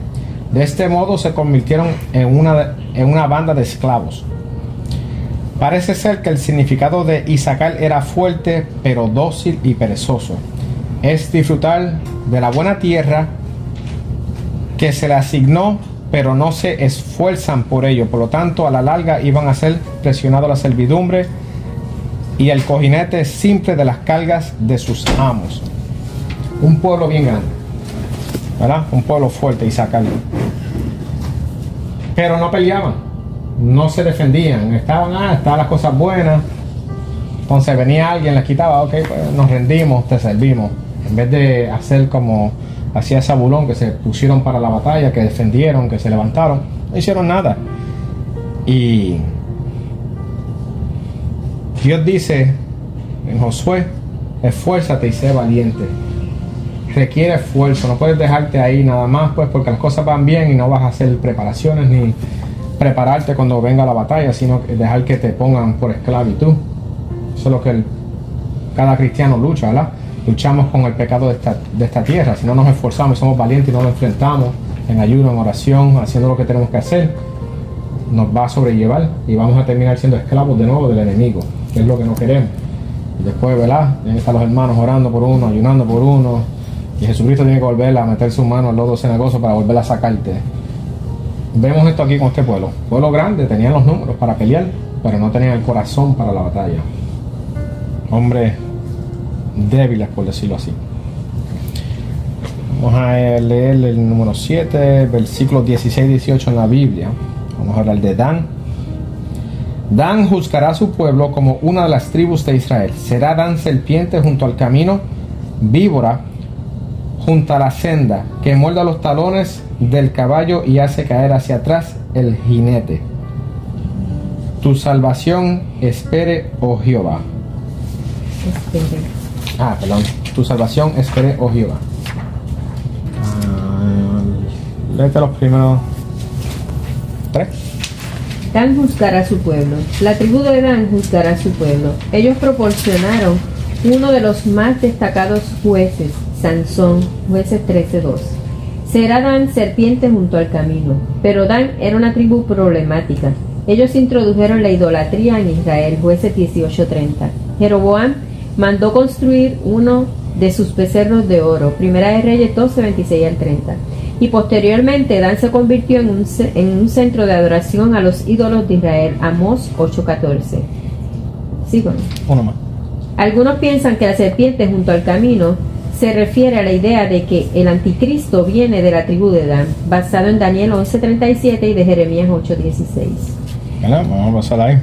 De este modo se convirtieron en una banda de esclavos. Parece ser que el significado de Isaacar era fuerte, pero dócil y perezoso. Es disfrutar de la buena tierra que se le asignó, pero no se esfuerzan por ello. Por lo tanto, a la larga iban a ser presionados a la servidumbre y el cojinete simple de las cargas de sus amos. Un pueblo bien grande, ¿verdad? Un pueblo fuerte, Isaacar. Pero no peleaban, no se defendían, estaban las cosas buenas. Entonces venía alguien, les quitaba, ok, pues nos rendimos, te servimos. En vez de hacer como hacía Zabulón, que se pusieron para la batalla, que defendieron, que se levantaron, no hicieron nada. Y Dios dice en Josué: esfuérzate y sé valiente. Requiere esfuerzo, no puedes dejarte ahí nada más pues porque las cosas van bien y no vas a hacer preparaciones ni prepararte cuando venga la batalla, sino dejar que te pongan por esclavitud. Eso es lo que cada cristiano lucha, ¿verdad? Luchamos con el pecado de esta tierra. Si no nos esforzamos, somos valientes y no lo enfrentamos en ayuno, en oración, haciendo lo que tenemos que hacer, nos va a sobrellevar y vamos a terminar siendo esclavos de nuevo del enemigo, que es lo que no queremos. Y después, ¿verdad?, tienen que estar los hermanos orando por uno, ayunando por uno, y Jesucristo tiene que volver a meter su mano al lodo cenagoso para volver a sacarte. Vemos esto aquí con este pueblo grande, tenían los números para pelear, pero no tenían el corazón para la batalla. Hombres débiles, por decirlo así. Vamos a leer el número 7, versículos 16 y 18 en la Biblia. Vamos a hablar de Dan. Dan juzgará a su pueblo como una de las tribus de Israel. Será Dan serpiente junto al camino, víbora junto a la senda, que muerda los talones del caballo y hace caer hacia atrás el jinete. Tu salvación espere, oh Jehová. Tu salvación espere, oh Jehová. Léete los primeros 3. Dan juzgará a su pueblo. La tribu de Dan juzgará a su pueblo. Ellos proporcionaron uno de los más destacados jueces, Sansón, Jueces 13:2. Será Dan serpiente junto al camino. Pero Dan era una tribu problemática. Ellos introdujeron la idolatría en Israel, Jueces 18:30. Jeroboam mandó construir uno de sus becerros de oro, Primera de Reyes 12:26 al 30. Y posteriormente Dan se convirtió en un centro de adoración a los ídolos de Israel, Amós 8:14. Sigo. Uno más. Algunos piensan que la serpiente junto al camino se refiere a la idea de que el anticristo viene de la tribu de Dan, basado en Daniel 11:37 y de Jeremías 8:16. Vamos a pasar ahí.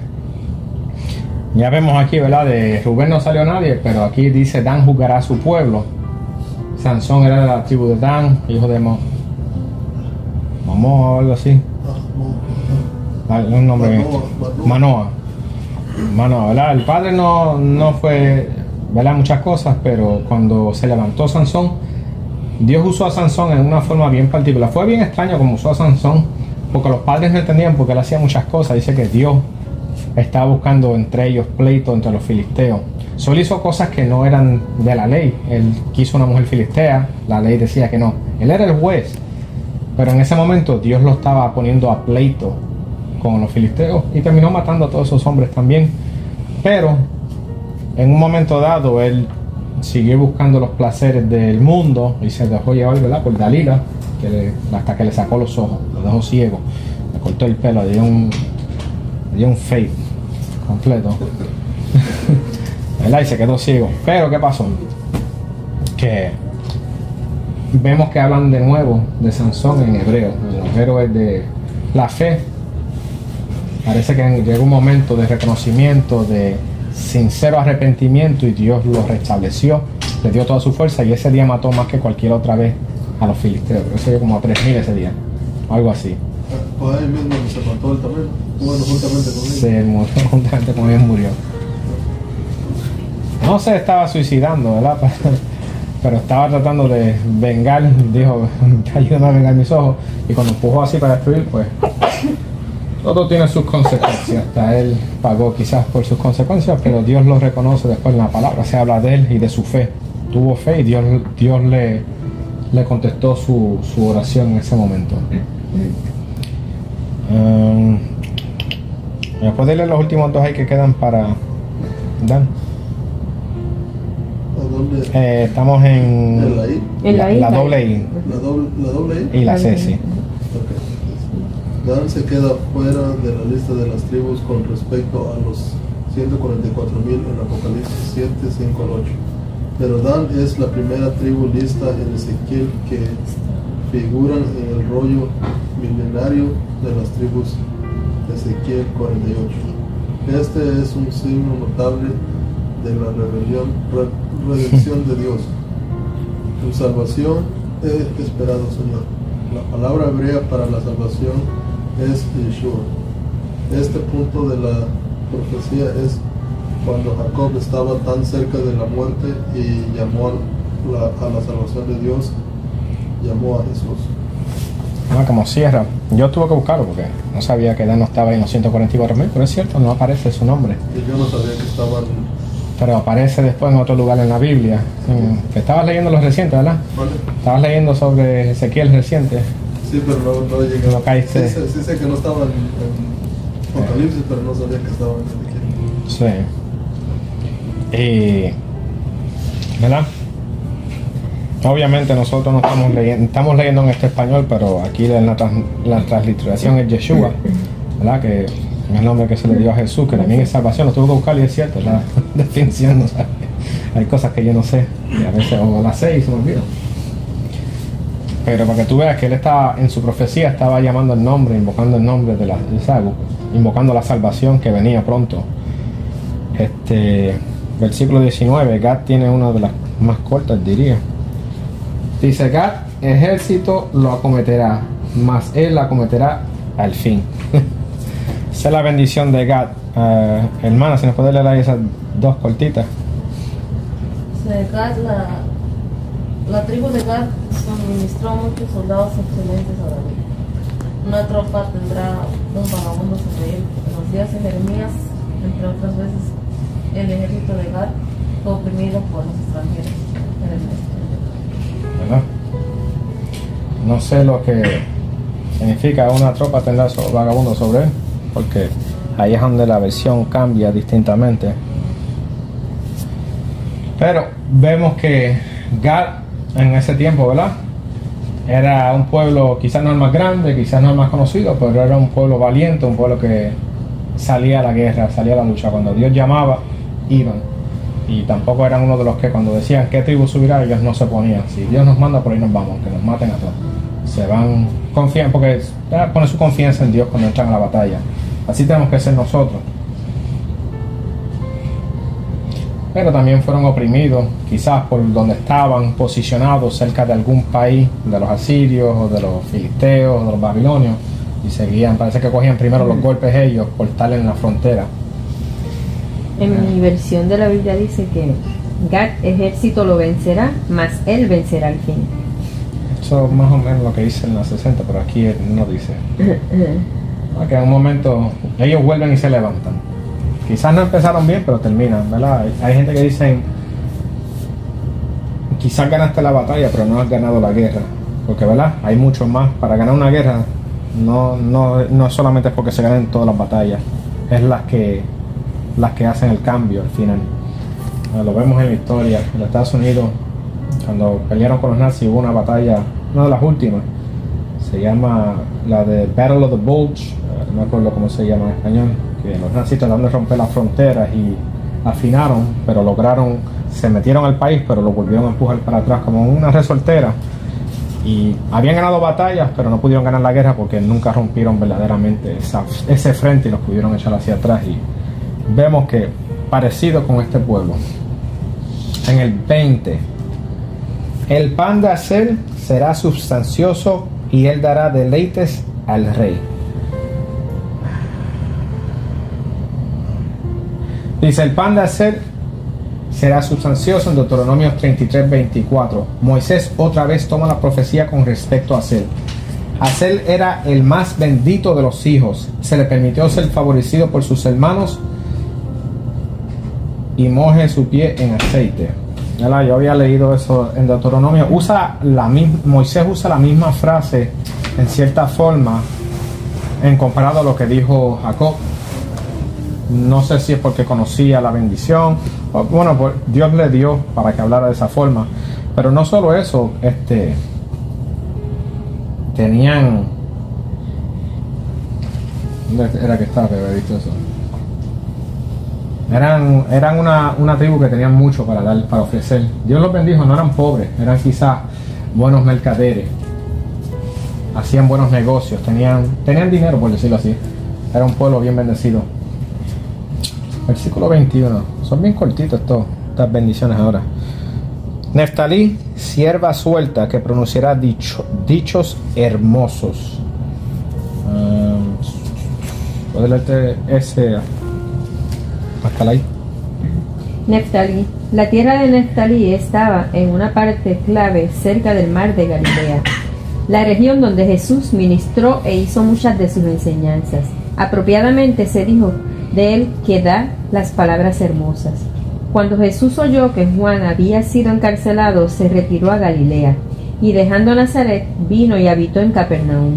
Ya vemos aquí, ¿verdad? De Rubén no salió nadie, pero aquí dice Dan juzgará a su pueblo. Sansón era de la tribu de Dan, hijo de Mamó o algo así. Un nombre. Manoa, ¿verdad? El padre no fue, ¿verdad?, muchas cosas, pero cuando se levantó Sansón, Dios usó a Sansón en una forma bien particular. Fue bien extraño como usó a Sansón, porque los padres no entendían porque él hacía muchas cosas. Dice que Dios estaba buscando entre ellos pleito entre los filisteos. So, él hizo cosas que no eran de la ley. Él quiso una mujer filistea, la ley decía que no. Él era el juez, pero en ese momento Dios lo estaba poniendo a pleito con los filisteos y terminó matando a todos esos hombres también. Pero en un momento dado él siguió buscando los placeres del mundo y se dejó llevar, ¿verdad?, por Dalila, hasta que le sacó los ojos, lo dejó ciego, le cortó el pelo, le dio un fade completo. ¿Verdad? Y se quedó ciego. Pero ¿qué pasó? Que vemos que hablan de nuevo de Sansón en hebreo, los héroes de la fe. Parece que llegó un momento de reconocimiento, de sincero arrepentimiento, y Dios lo restableció, le dio toda su fuerza, y ese día mató más que cualquier otra vez a los filisteos. Creo que se dio como a 3,000 ese día, algo así. Pues ahí mismo se mató él también. Bueno, juntamente con él. Se murió, juntamente con él murió. No se estaba suicidando, ¿verdad? Pero estaba tratando de vengar, dijo, ayúdame a vengar mis ojos, y cuando empujó así para destruir, pues todo tiene sus consecuencias. Hasta él pagó quizás por sus consecuencias, pero Dios lo reconoce después en la palabra. Se habla de él y de su fe. Tuvo fe y Dios le contestó su oración en ese momento. ¿Me puedes leer los últimos dos ahí que quedan para Dan? Estamos en ¿La I? la doble I ¿La doble I? y la C, sí. Ok. Dan se queda fuera de la lista de las tribus con respecto a los 144,000 en Apocalipsis 7, 5 al 8. Pero Dan es la primera tribu lista en Ezequiel que figuran en el rollo milenario de las tribus de Ezequiel 48. Este es un signo notable de la redención de Dios. Tu salvación he esperado, Señor. La palabra hebrea para la salvación es Yeshua. Este punto de la profecía es cuando Jacob estaba tan cerca de la muerte y llamó a la salvación de Dios, llamó a Jesús. Como cierra. Yo tuve que buscarlo porque no sabía que Dan no estaba en los 144,000, pero es cierto, no aparece su nombre. Y yo no sabía que estaban. Pero aparece después en otro lugar en la Biblia. Que estabas leyendo los recientes, ¿verdad? ¿Vale? Estabas leyendo sobre Ezequiel reciente. Sí, pero no llegué. No caíste. Sí sé que no estaba en Apocalipsis, pero no sabía que estaba en Ezequiel. Sí. Y, ¿verdad? Obviamente nosotros no estamos leyendo en este español, pero aquí la transliteración es Yeshua, ¿verdad? Que es el nombre que se le dio a Jesús, que también es salvación. Lo tuve que buscar y es cierto, la definición, no sabe. Hay cosas que yo no sé, y a veces o las sé y se me olvida. Pero para que tú veas que él estaba en su profecía, estaba llamando el nombre, invocando el nombre de invocando la salvación que venía pronto. Versículo 19, Gad tiene una de las más cortas, diría. Dice: Gad, ejército lo acometerá, mas él la acometerá al fin. Esa es la bendición de Gad. Hermana, si nos puede leer ahí esas dos cortitas. Gad, la tribu de Gad suministró muchos soldados excelentes a David. Una tropa tendrá un vagabundo sobre él. En los días de Jeremías, entre otras veces, el ejército de Gad fue oprimido por los extranjeros en el mes. ¿Verdad? No sé lo que significa una tropa tendrá vagabundo sobre él, porque ahí es donde la versión cambia distintamente. Pero vemos que Gad en ese tiempo, ¿verdad?, era un pueblo quizás no el más grande, quizás no el más conocido, pero era un pueblo valiente, un pueblo que salía a la guerra, salía a la lucha. Cuando Dios llamaba, iban. Y tampoco eran uno de los que cuando decían qué tribu subirá, ellos no se ponían. Si Dios nos manda, por ahí nos vamos, que nos maten a todos. Se van, confían, porque ponen su confianza en Dios cuando entran a la batalla. Así tenemos que ser nosotros. Pero también fueron oprimidos, quizás por donde estaban posicionados, cerca de algún país, de los asirios, o de los filisteos, o de los babilonios, y seguían, parece que cogían primero los golpes ellos, por estar en la frontera. En mi versión de la Biblia dice que Gad, ejército lo vencerá, mas él vencerá al fin. Eso es más o menos lo que dice en la 60, pero aquí no dice. Que en un momento ellos vuelven y se levantan. quizás no empezaron bien, pero terminan, ¿verdad? Hay gente que dicen, quizás ganaste la batalla, pero no has ganado la guerra. Porque, ¿verdad? Hay mucho más. Para ganar una guerra, no solamente es porque se ganen todas las batallas, es las que hacen el cambio al final. Lo vemos en la historia. En los Estados Unidos, cuando pelearon con los nazis, hubo una batalla, una de las últimas. Se llama la de Battle of the Bulge, no me acuerdo cómo se llama en español, que los nazis trataron de romper las fronteras y afinaron, pero se metieron al país, pero lo volvieron a empujar para atrás como una resortera. Y habían ganado batallas, pero no pudieron ganar la guerra porque nunca rompieron verdaderamente ese frente y los pudieron echar hacia atrás. Y vemos que parecido con este pueblo. En el 20, el pan de Aser será sustancioso y él dará deleites al rey. Dice, el pan de Aser será sustancioso en Deuteronomio 33:24. Moisés otra vez toma la profecía con respecto a Aser. Aser era el más bendito de los hijos. Se le permitió ser favorecido por sus hermanos y moje su pie en aceite. ¿Verdad? Yo había leído eso en Deuteronomio. Moisés usa la misma frase en cierta forma en comparado a lo que dijo Jacob. No sé si es porque conocía la bendición, bueno, pues Dios le dio para que hablara de esa forma. Pero no solo eso, tenían, ¿dónde era que estaba? Había visto eso. Eran una tribu que tenían mucho para dar, para ofrecer. Dios los bendijo, no eran pobres, eran quizás buenos mercaderes, hacían buenos negocios, tenían dinero, por decirlo así. Era un pueblo bien bendecido. Versículo 21, son bien cortitos estas bendiciones ahora. Neftalí, sierva suelta que pronunciará dichos hermosos. ¿Puedes leerte ese hasta ahí? Neftalí. La tierra de Neftalí estaba en una parte clave cerca del mar de Galilea, la región donde Jesús ministró e hizo muchas de sus enseñanzas. Apropiadamente se dijo de él que da las palabras hermosas. Cuando Jesús oyó que Juan había sido encarcelado, se retiró a Galilea, y dejando Nazaret, vino y habitó en Capernaum,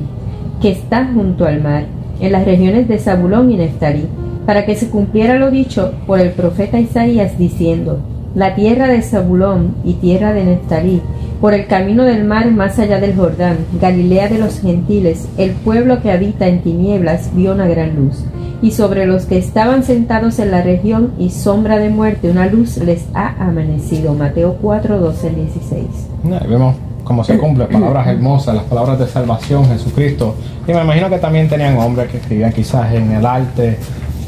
que está junto al mar, en las regiones de Zabulón y Neftalí, para que se cumpliera lo dicho por el profeta Isaías, diciendo: la tierra de Zabulón y tierra de Neftalí, por el camino del mar más allá del Jordán, Galilea de los gentiles, el pueblo que habita en tinieblas vio una gran luz. Y sobre los que estaban sentados en la región y sombra de muerte, una luz les ha amanecido. Mateo 4, 12 al 16. Vemos cómo se cumple, palabras hermosas, las palabras de salvación, Jesucristo. Y me imagino que también tenían hombres que escribían quizás en el arte.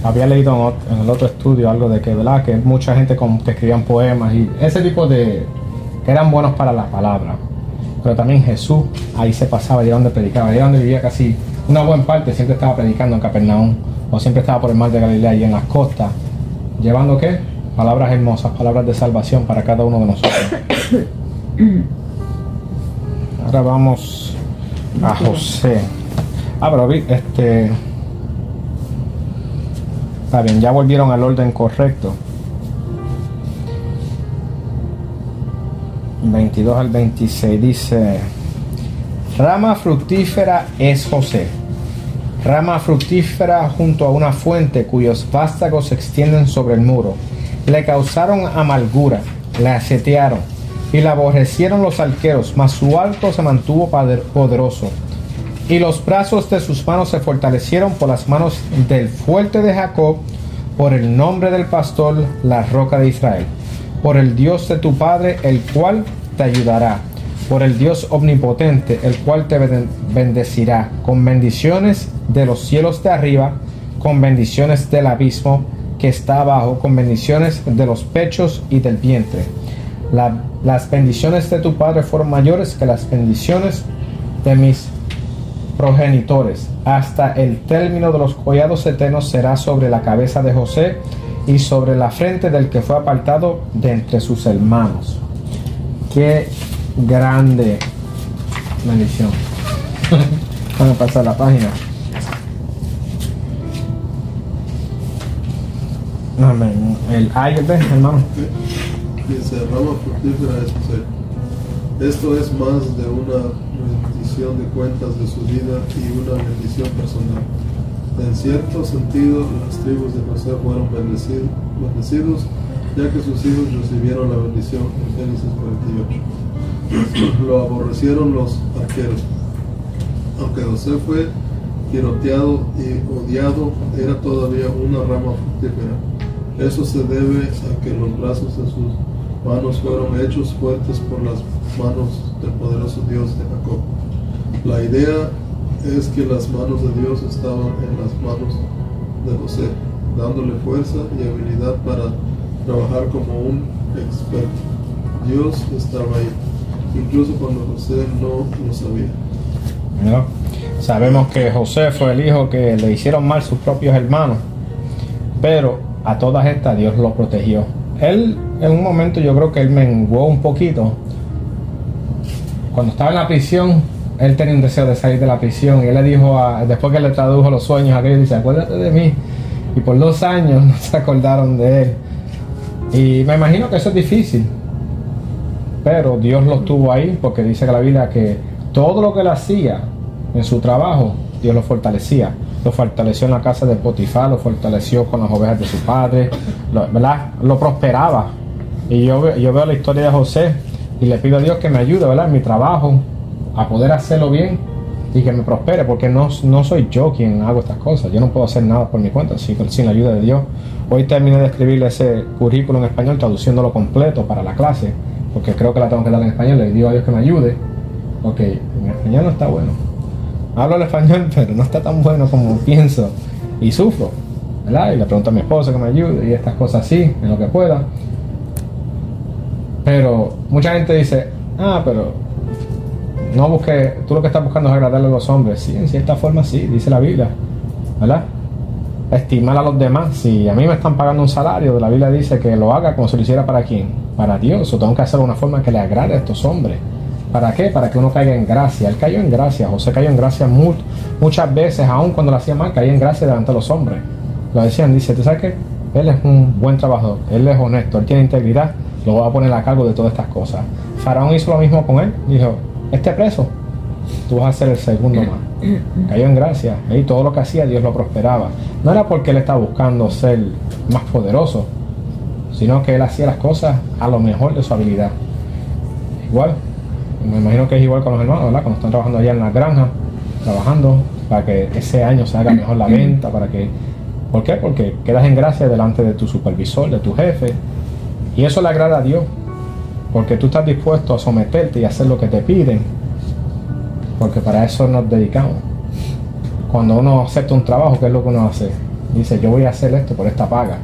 Había leído en el otro estudio algo de que, ¿verdad?, que mucha gente que escribían poemas y ese tipo de, que eran buenos para la palabra. Pero también Jesús ahí se pasaba, allá donde predicaba, allá donde vivía casi una buena parte, siempre estaba predicando en Capernaum, o siempre estaba por el mar de Galilea y en las costas, llevando ¿qué? Palabras hermosas, palabras de salvación para cada uno de nosotros. Ahora vamos a José. Pero está bien, ya volvieron al orden correcto. 22 al 26 dice: rama fructífera es José, rama fructífera junto a una fuente cuyos vástagos se extienden sobre el muro. Le causaron amargura, le asetearon y la aborrecieron los arqueros, mas su arco se mantuvo poderoso. Y los brazos de sus manos se fortalecieron por las manos del fuerte de Jacob, por el nombre del pastor, la roca de Israel, por el Dios de tu padre, el cual te ayudará, por el Dios omnipotente, el cual te bendecirá, con bendiciones de los cielos de arriba, con bendiciones del abismo que está abajo, con bendiciones de los pechos y del vientre. Las bendiciones de tu padre fueron mayores que las bendiciones de mis progenitores. Hasta el término de los collados eternos será sobre la cabeza de José y sobre la frente del que fue apartado de entre sus hermanos. Qué grande bendición. Vamos a pasar la página. Amén. El A y el B, hermano. Dice, rama fructífera es José. Esto es más de una rendición de cuentas de su vida y una bendición personal. En cierto sentido, las tribus de José fueron bendecidos, ya que sus hijos recibieron la bendición en Génesis 48. Lo aborrecieron los arqueros. Aunque José fue tiroteado y odiado, era todavía una rama fructífera. Eso se debe a que los brazos de sus manos fueron hechos fuertes por las manos del poderoso Dios de Jacob. La idea es que las manos de Dios estaban en las manos de José, dándole fuerza y habilidad para trabajar como un experto. Dios estaba ahí, incluso cuando José no lo sabía. ¿No? Sabemos que José fue el hijo que le hicieron mal sus propios hermanos, pero a todas estas Dios lo protegió. Él, en un momento, yo creo que él menguó un poquito. Cuando estaba en la prisión, él tenía un deseo de salir de la prisión y él le dijo, después que le tradujo los sueños a aquellos, dice, acuérdate de mí. Y por 2 años no se acordaron de él. Y me imagino que eso es difícil, pero Dios lo tuvo ahí, porque dice que la Biblia que todo lo que él hacía en su trabajo, Dios lo fortalecía. Lo fortaleció en la casa de Potifar, lo fortaleció con las ovejas de su padre, ¿verdad? Lo prosperaba. Y yo veo la historia de José y le pido a Dios que me ayude, ¿verdad?, en mi trabajo a poder hacerlo bien y que me prospere, porque no soy yo quien hago estas cosas. Yo no puedo hacer nada por mi cuenta sin la ayuda de Dios. Hoy terminé de escribirle ese currículum en español, traduciéndolo completo para la clase, porque creo que la tengo que dar en español. Le digo a Dios que me ayude, porque mi español no está bueno. Hablo el español, pero no está tan bueno como pienso y sufro, ¿verdad? Y le pregunto a mi esposa que me ayude y estas cosas así, en lo que pueda. Pero mucha gente dice, pero no busque, tú lo que estás buscando es agradarle a los hombres. Sí, en cierta forma sí, dice la Biblia, ¿verdad? Estimar a los demás. Si a mí me están pagando un salario, la Biblia dice que lo haga como si lo hiciera para quién, para Dios. O tengo que hacerlo de una forma que le agrade a estos hombres. ¿Para qué? Para que uno caiga en gracia. Él cayó en gracia. José cayó en gracia muchas veces, aun cuando lo hacía mal, caía en gracia delante de los hombres. Lo decían, dice, ¿tú sabes qué? Él es un buen trabajador, él es honesto, él tiene integridad, lo voy a poner a cargo de todas estas cosas. Faraón hizo lo mismo con él, dijo, preso, tú vas a ser el segundo más. Cayó en gracia, y todo lo que hacía Dios lo prosperaba. No era porque él estaba buscando ser más poderoso, sino que él hacía las cosas a lo mejor de su habilidad. Igual, me imagino que es igual con los hermanos, ¿verdad? Cuando están trabajando allá en la granja, trabajando para que ese año se haga mejor la venta, ¿por qué? Porque quedas en gracia delante de tu supervisor, de tu jefe, y eso le agrada a Dios, porque tú estás dispuesto a someterte y hacer lo que te piden, porque para eso nos dedicamos. Cuando uno acepta un trabajo, ¿qué es lo que uno hace? Dice, yo voy a hacer esto por esta paga.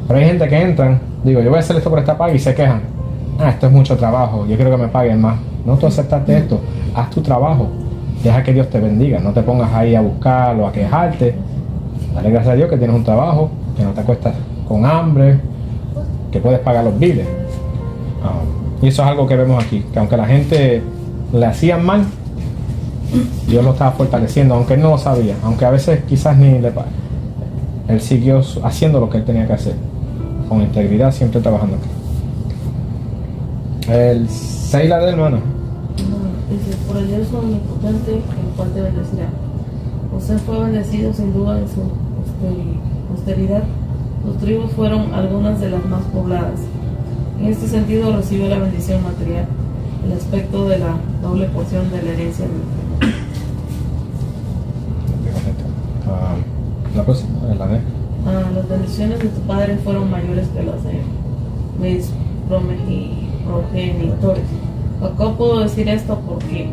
Pero hay gente que entran, yo voy a hacer esto por esta paga y se quejan. Esto es mucho trabajo, yo quiero que me paguen más. No, tú aceptaste esto, haz tu trabajo, deja que Dios te bendiga, no te pongas ahí a buscarlo, a quejarte. Dale gracias a Dios que tienes un trabajo, que no te acuestas con hambre, que puedes pagar los biles. Y eso es algo que vemos aquí, que aunque la gente le hacían mal, Dios lo estaba fortaleciendo, aunque él no lo sabía, aunque a veces quizás ni le pague. Él siguió haciendo lo que él tenía que hacer, con integridad, siempre trabajando aquí. El 6 la de hermano. Dice, por el Dios omnipotente, el cual te bendecirá. José fue bendecido sin duda en su posteridad. Sus tribus fueron algunas de las más pobladas. En este sentido recibió la bendición material, el aspecto de la doble porción de la herencia del La próxima, la de. Las bendiciones de tu padre fueron mayores que las de mis progenitores. Jacob pudo decir esto porque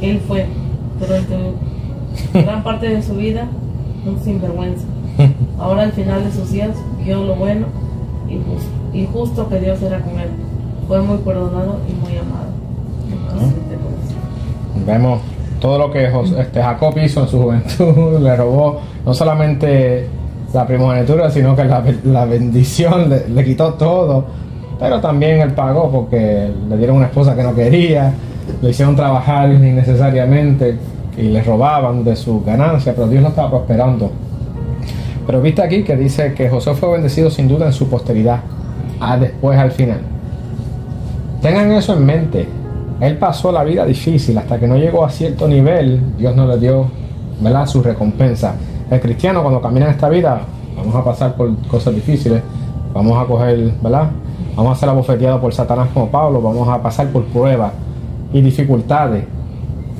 él fue durante gran parte de su vida un sinvergüenza. Ahora al final de sus días vio lo bueno y justo que Dios era con él. Fue muy perdonado y muy amado. Vemos todo lo que Jacob hizo en su juventud. Le robó no solamente la primogenitura, sino que la bendición, le quitó todo. Pero también él pagó porque le dieron una esposa que no quería, le hicieron trabajar innecesariamente y le robaban de su ganancia, pero Dios lo estaba prosperando. Pero viste aquí que dice que José fue bendecido sin duda en su posteridad, después al final. Tengan eso en mente. Él pasó la vida difícil hasta que no llegó a cierto nivel. Dios no le dio, ¿verdad?, su recompensa. El cristiano, cuando camina en esta vida, vamos a pasar por cosas difíciles, vamos a coger, ¿verdad?, vamos a ser abofeteados por Satanás como Pablo, vamos a pasar por pruebas y dificultades.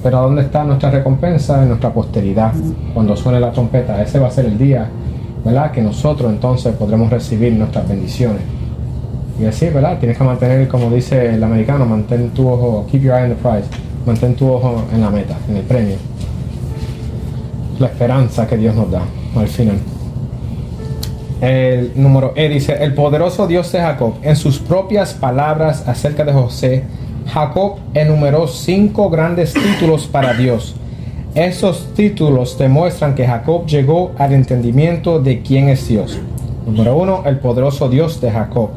Pero ¿dónde está nuestra recompensa? En nuestra posteridad. Cuando suene la trompeta, ese va a ser el día, ¿verdad?, que nosotros entonces podremos recibir nuestras bendiciones. Y así, ¿verdad?, tienes que mantener, como dice el americano, mantén tu ojo, keep your eye on the prize, mantén tu ojo en la meta, en el premio. La esperanza que Dios nos da al final. El número E dice: el poderoso Dios de Jacob, en sus propias palabras acerca de José, Jacob enumeró 5 grandes títulos para Dios. Esos títulos demuestran que Jacob llegó al entendimiento de quién es Dios. Número 1, el poderoso Dios de Jacob,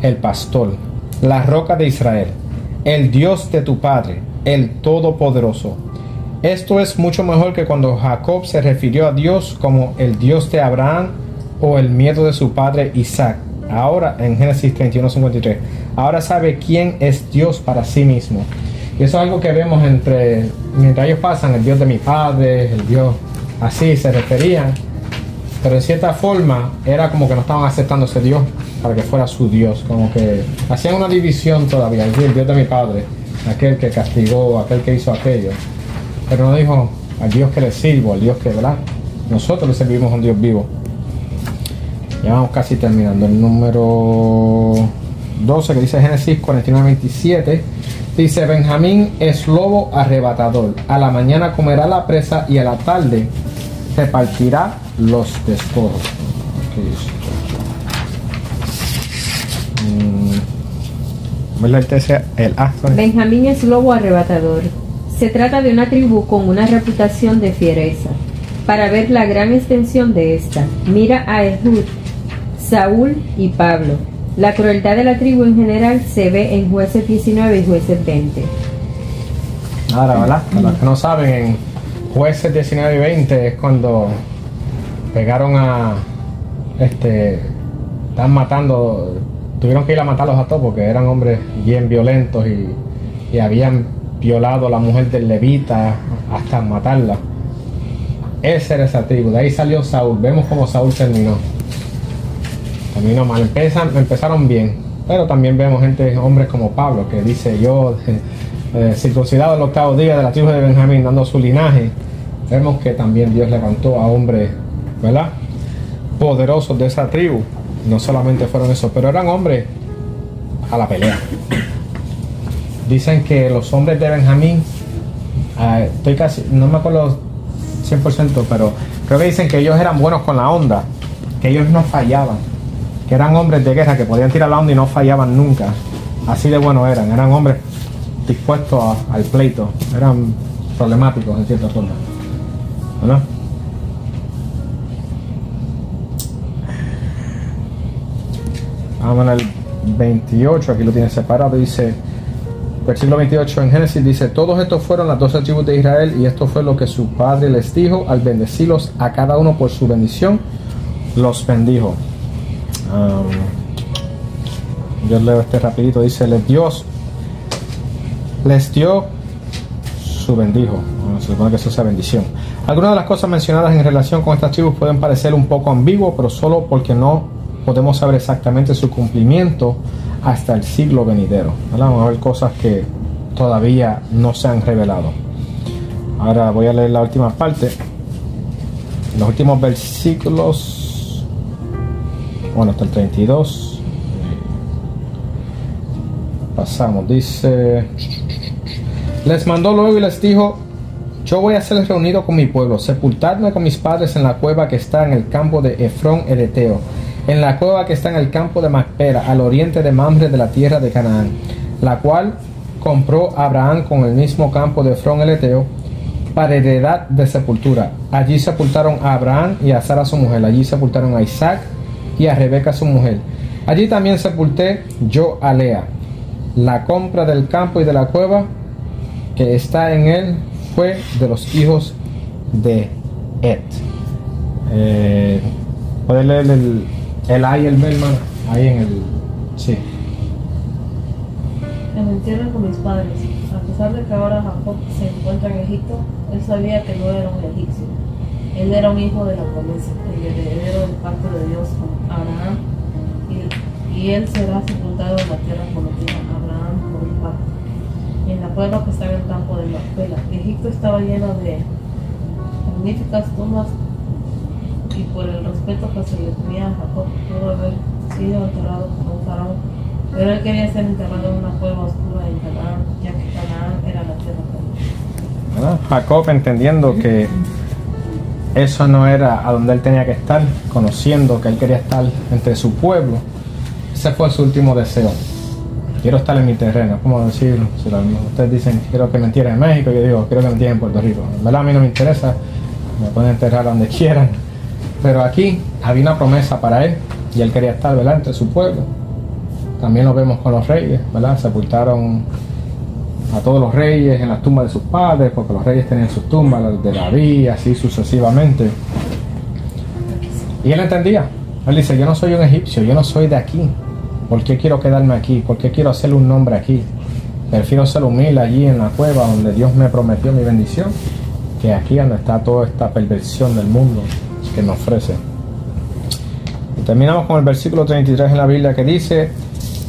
el pastor, la roca de Israel, el Dios de tu padre, el todopoderoso. Esto es mucho mejor que cuando Jacob se refirió a Dios como el Dios de Abraham o el miedo de su padre Isaac. Ahora, en Génesis 31:53, ahora sabe quién es Dios para sí mismo. Y eso es algo que vemos mientras ellos pasan, el Dios de mi padre, el Dios, así se referían. Pero en cierta forma era como que no estaban aceptando ese Dios para que fuera su Dios, como que hacían una división todavía, el Dios de mi padre, aquel que castigó, aquel que hizo aquello. Pero no dijo al Dios que le sirvo, al Dios que, ¿verdad?, nosotros le servimos a un Dios vivo. Ya vamos casi terminando. El número 12, que dice Génesis 49:27, dice: Benjamín es lobo arrebatador, a la mañana comerá la presa y a la tarde repartirá los despojos. ¿Qué dice? Benjamín es lobo arrebatador. Se trata de una tribu con una reputación de fiereza. Para ver la gran extensión de esta, mira a Ehud, Saúl y Pablo. La crueldad de la tribu en general se ve en Jueces 19 y Jueces 20. Ahora, ¿verdad? Para los que no saben, en Jueces 19 y 20 es cuando pegaron a están matando, tuvieron que ir a matarlos a todos porque eran hombres bien violentos y habían violado a la mujer del levita hasta matarla. Esa era esa tribu. De ahí salió Saúl. Vemos cómo Saúl terminó mal. Empezaron bien, pero también vemos hombres como Pablo, que dice: yo circuncidado el 8º día, de la tribu de Benjamín, dando su linaje. Vemos que también Dios levantó a hombres, ¿verdad?, poderosos de esa tribu. No solamente fueron esos, pero eran hombres a la pelea. Dicen que los hombres de Benjamín, no me acuerdo 100%, pero creo que dicen que ellos eran buenos con la onda, que ellos no fallaban, que eran hombres de guerra que podían tirar la onda y no fallaban nunca. Así de buenos eran hombres dispuestos al pleito, eran problemáticos en cierta forma, ¿verdad? Vamos al 28, aquí lo tiene separado, dice, versículo 28 en Génesis, dice: todos estos fueron las 12 tribus de Israel, y esto fue lo que su padre les dijo al bendecirlos a cada uno por su bendición, los bendijo. Yo leo rapidito, dice: Dios les dio su bendijo. Se supone que eso sea bendición. Algunas de las cosas mencionadas en relación con estas tribus pueden parecer un poco ambiguos, pero solo porque no podemos saber exactamente su cumplimiento hasta el siglo venidero, ¿verdad? Vamos a ver cosas que todavía no se han revelado. Ahora voy a leer la última parte, los últimos versículos, bueno, hasta el 32. Pasamos, dice: les mandó luego y les dijo: yo voy a ser reunido con mi pueblo, sepultadme con mis padres en la cueva que está en el campo de Efrón el Eteo, en la cueva que está en el campo de Macpera, al oriente de Mamre, de la tierra de Canaán, la cual compró Abraham con el mismo campo de Efrón el Eteo, para heredad de sepultura. Allí sepultaron a Abraham y a Sara su mujer, allí sepultaron a Isaac y a Rebeca su mujer. Allí también sepulté yo a Lea. La compra del campo y de la cueva que está en él fue de los hijos de Et. ¿Puedes leer el A y el B, hermano? Ahí en el... Sí. En el entierro con mis padres. A pesar de que ahora Jacob se encuentra en Egipto, él sabía que no era un egipcio. Él era un hijo de la promesa, el heredero del pacto de Dios con Abraham, y él será sepultado en la tierra prometida a Abraham por el pacto, en la cueva que está en el campo de Macpela. Egipto estaba lleno de magníficas tumbas, y por el respeto que se le tenía a Jacob, pudo haber sido enterrado como un faraón, pero él quería ser enterrado en una cueva oscura en Canaán, ya que Canaán era la tierra prometida. ¿Verdad? Jacob, entendiendo que eso no era a donde él tenía que estar, conociendo que él quería estar entre su pueblo, ese fue su último deseo. Quiero estar en mi terreno, ¿cómo decirlo? Si ustedes dicen, quiero que me entierren en México, yo digo, quiero que me entierren en Puerto Rico. En verdad a mí no me interesa, me pueden enterrar donde quieran, pero aquí había una promesa para él y él quería estar, ¿verdad?, entre su pueblo. También lo vemos con los reyes, ¿verdad? Sepultaron a todos los reyes en las tumbas de sus padres, porque los reyes tenían sus tumbas, las de David, así sucesivamente. Y él entendía. Él dice, yo no soy un egipcio, yo no soy de aquí. ¿Por qué quiero quedarme aquí? ¿Por qué quiero hacerle un nombre aquí? Prefiero ser humilde allí en la cueva donde Dios me prometió mi bendición, que aquí donde está toda esta perversión del mundo que me ofrece. Y terminamos con el versículo 33 en la Biblia que dice,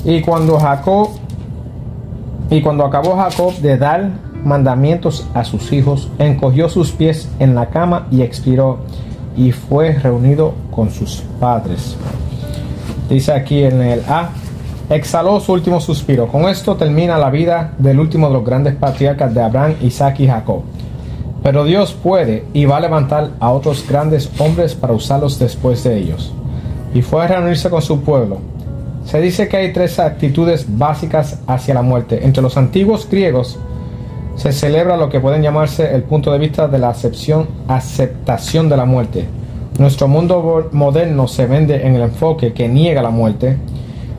y cuando acabó Jacob de dar mandamientos a sus hijos, encogió sus pies en la cama y expiró, y fue reunido con sus padres. Dice aquí en el A, exhaló su último suspiro. Con esto termina la vida del último de los grandes patriarcas de Abraham, Isaac y Jacob. Pero Dios puede y va a levantar a otros grandes hombres para usarlos después de ellos. Y fue a reunirse con su pueblo. Se dice que hay tres actitudes básicas hacia la muerte. Entre los antiguos griegos se celebra lo que pueden llamarse el punto de vista de la aceptación de la muerte. Nuestro mundo moderno se vende en el enfoque que niega la muerte,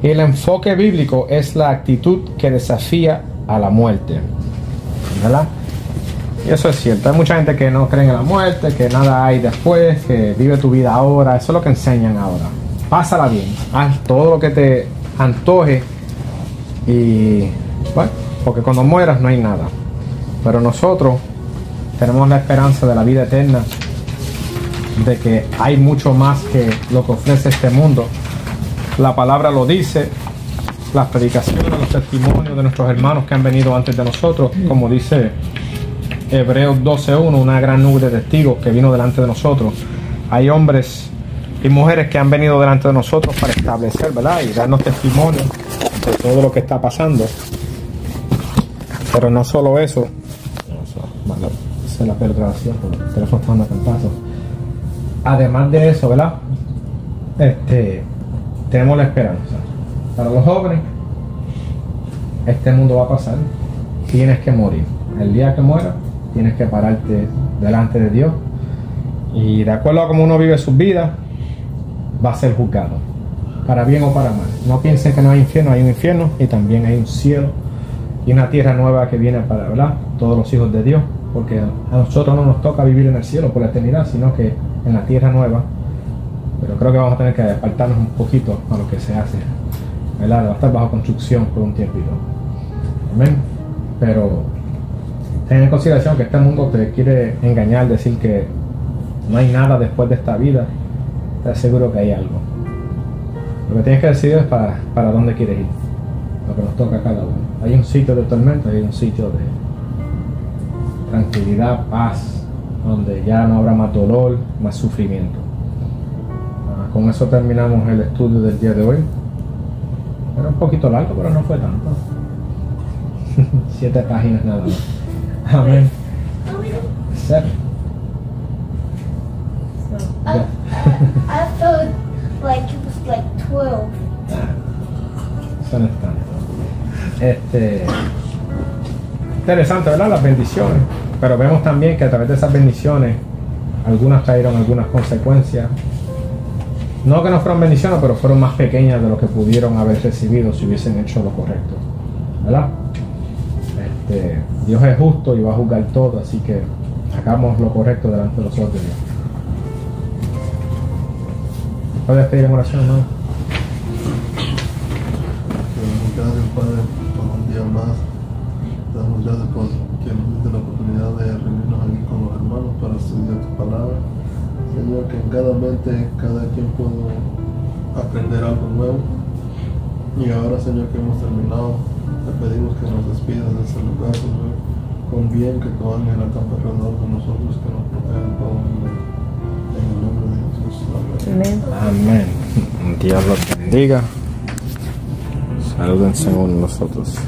y el enfoque bíblico es la actitud que desafía a la muerte, ¿verdad? Y eso es cierto. Hay mucha gente que no cree en la muerte, que nada hay después, que vive tu vida ahora. Eso es lo que enseñan ahora. Pásala bien, haz todo lo que te antoje, y bueno, porque cuando mueras no hay nada. Pero nosotros tenemos la esperanza de la vida eterna, de que hay mucho más que lo que ofrece este mundo. La palabra lo dice, las predicaciones, los testimonios de nuestros hermanos que han venido antes de nosotros, como dice Hebreos 12:1, una gran nube de testigos que vino delante de nosotros. Hay hombres y mujeres que han venido delante de nosotros para establecer, ¿verdad?, y darnos testimonio de todo lo que está pasando. Pero no solo eso, esa es la penetración, porque el teléfono está dando cantazo. Además de eso, ¿verdad?, tenemos la esperanza. Para los jóvenes, este mundo va a pasar. Tienes que morir. El día que mueras, tienes que pararte delante de Dios. Y de acuerdo a cómo uno vive su vida, va a ser juzgado, para bien o para mal. No piensen que no hay infierno, hay un infierno y también hay un cielo y una tierra nueva que viene para, ¿verdad?, todos los hijos de Dios, porque a nosotros no nos toca vivir en el cielo por la eternidad, sino que en la tierra nueva. Pero creo que vamos a tener que apartarnos un poquito a lo que se hace, ¿verdad? Va a estar bajo construcción por un tiempito. Amén. Pero ten en consideración que este mundo te quiere engañar, decir que no hay nada después de esta vida. Te aseguro que hay algo. Lo que tienes que decidir es para dónde quieres ir, lo que nos toca a cada uno. Hay un sitio de tormento, hay un sitio de tranquilidad, paz, donde ya no habrá más dolor, más sufrimiento. Con eso terminamos el estudio del día de hoy. Era un poquito largo, pero no fue tanto. 7 páginas nada más. Amén. 7. I felt like it was like 12. Eso no es tanto. Interesante, ¿verdad?, las bendiciones. Pero vemos también que a través de esas bendiciones, algunas trajeron algunas consecuencias. No que no fueron bendiciones, pero fueron más pequeñas de lo que pudieron haber recibido si hubiesen hecho lo correcto, ¿verdad? Dios es justo y va a juzgar todo, así que hagamos lo correcto delante de los ojos de Dios. Voy a despedir en oración, hermano. Gracias, Padre, por un día más. Te damos gracias por que nos diste la oportunidad de reunirnos aquí con los hermanos para estudiar tu palabra. Señor, que en cada mente, cada quien pueda aprender algo nuevo. Y ahora, Señor, que hemos terminado, te pedimos que nos despidas de este lugar, Señor, con bien, que tu ángel acampe alrededor de nosotros, que nos proteja en todo momento. En el nombre de Jesús. Amén. Amén. Amén. Dios los bendiga. Salúdense con nosotros.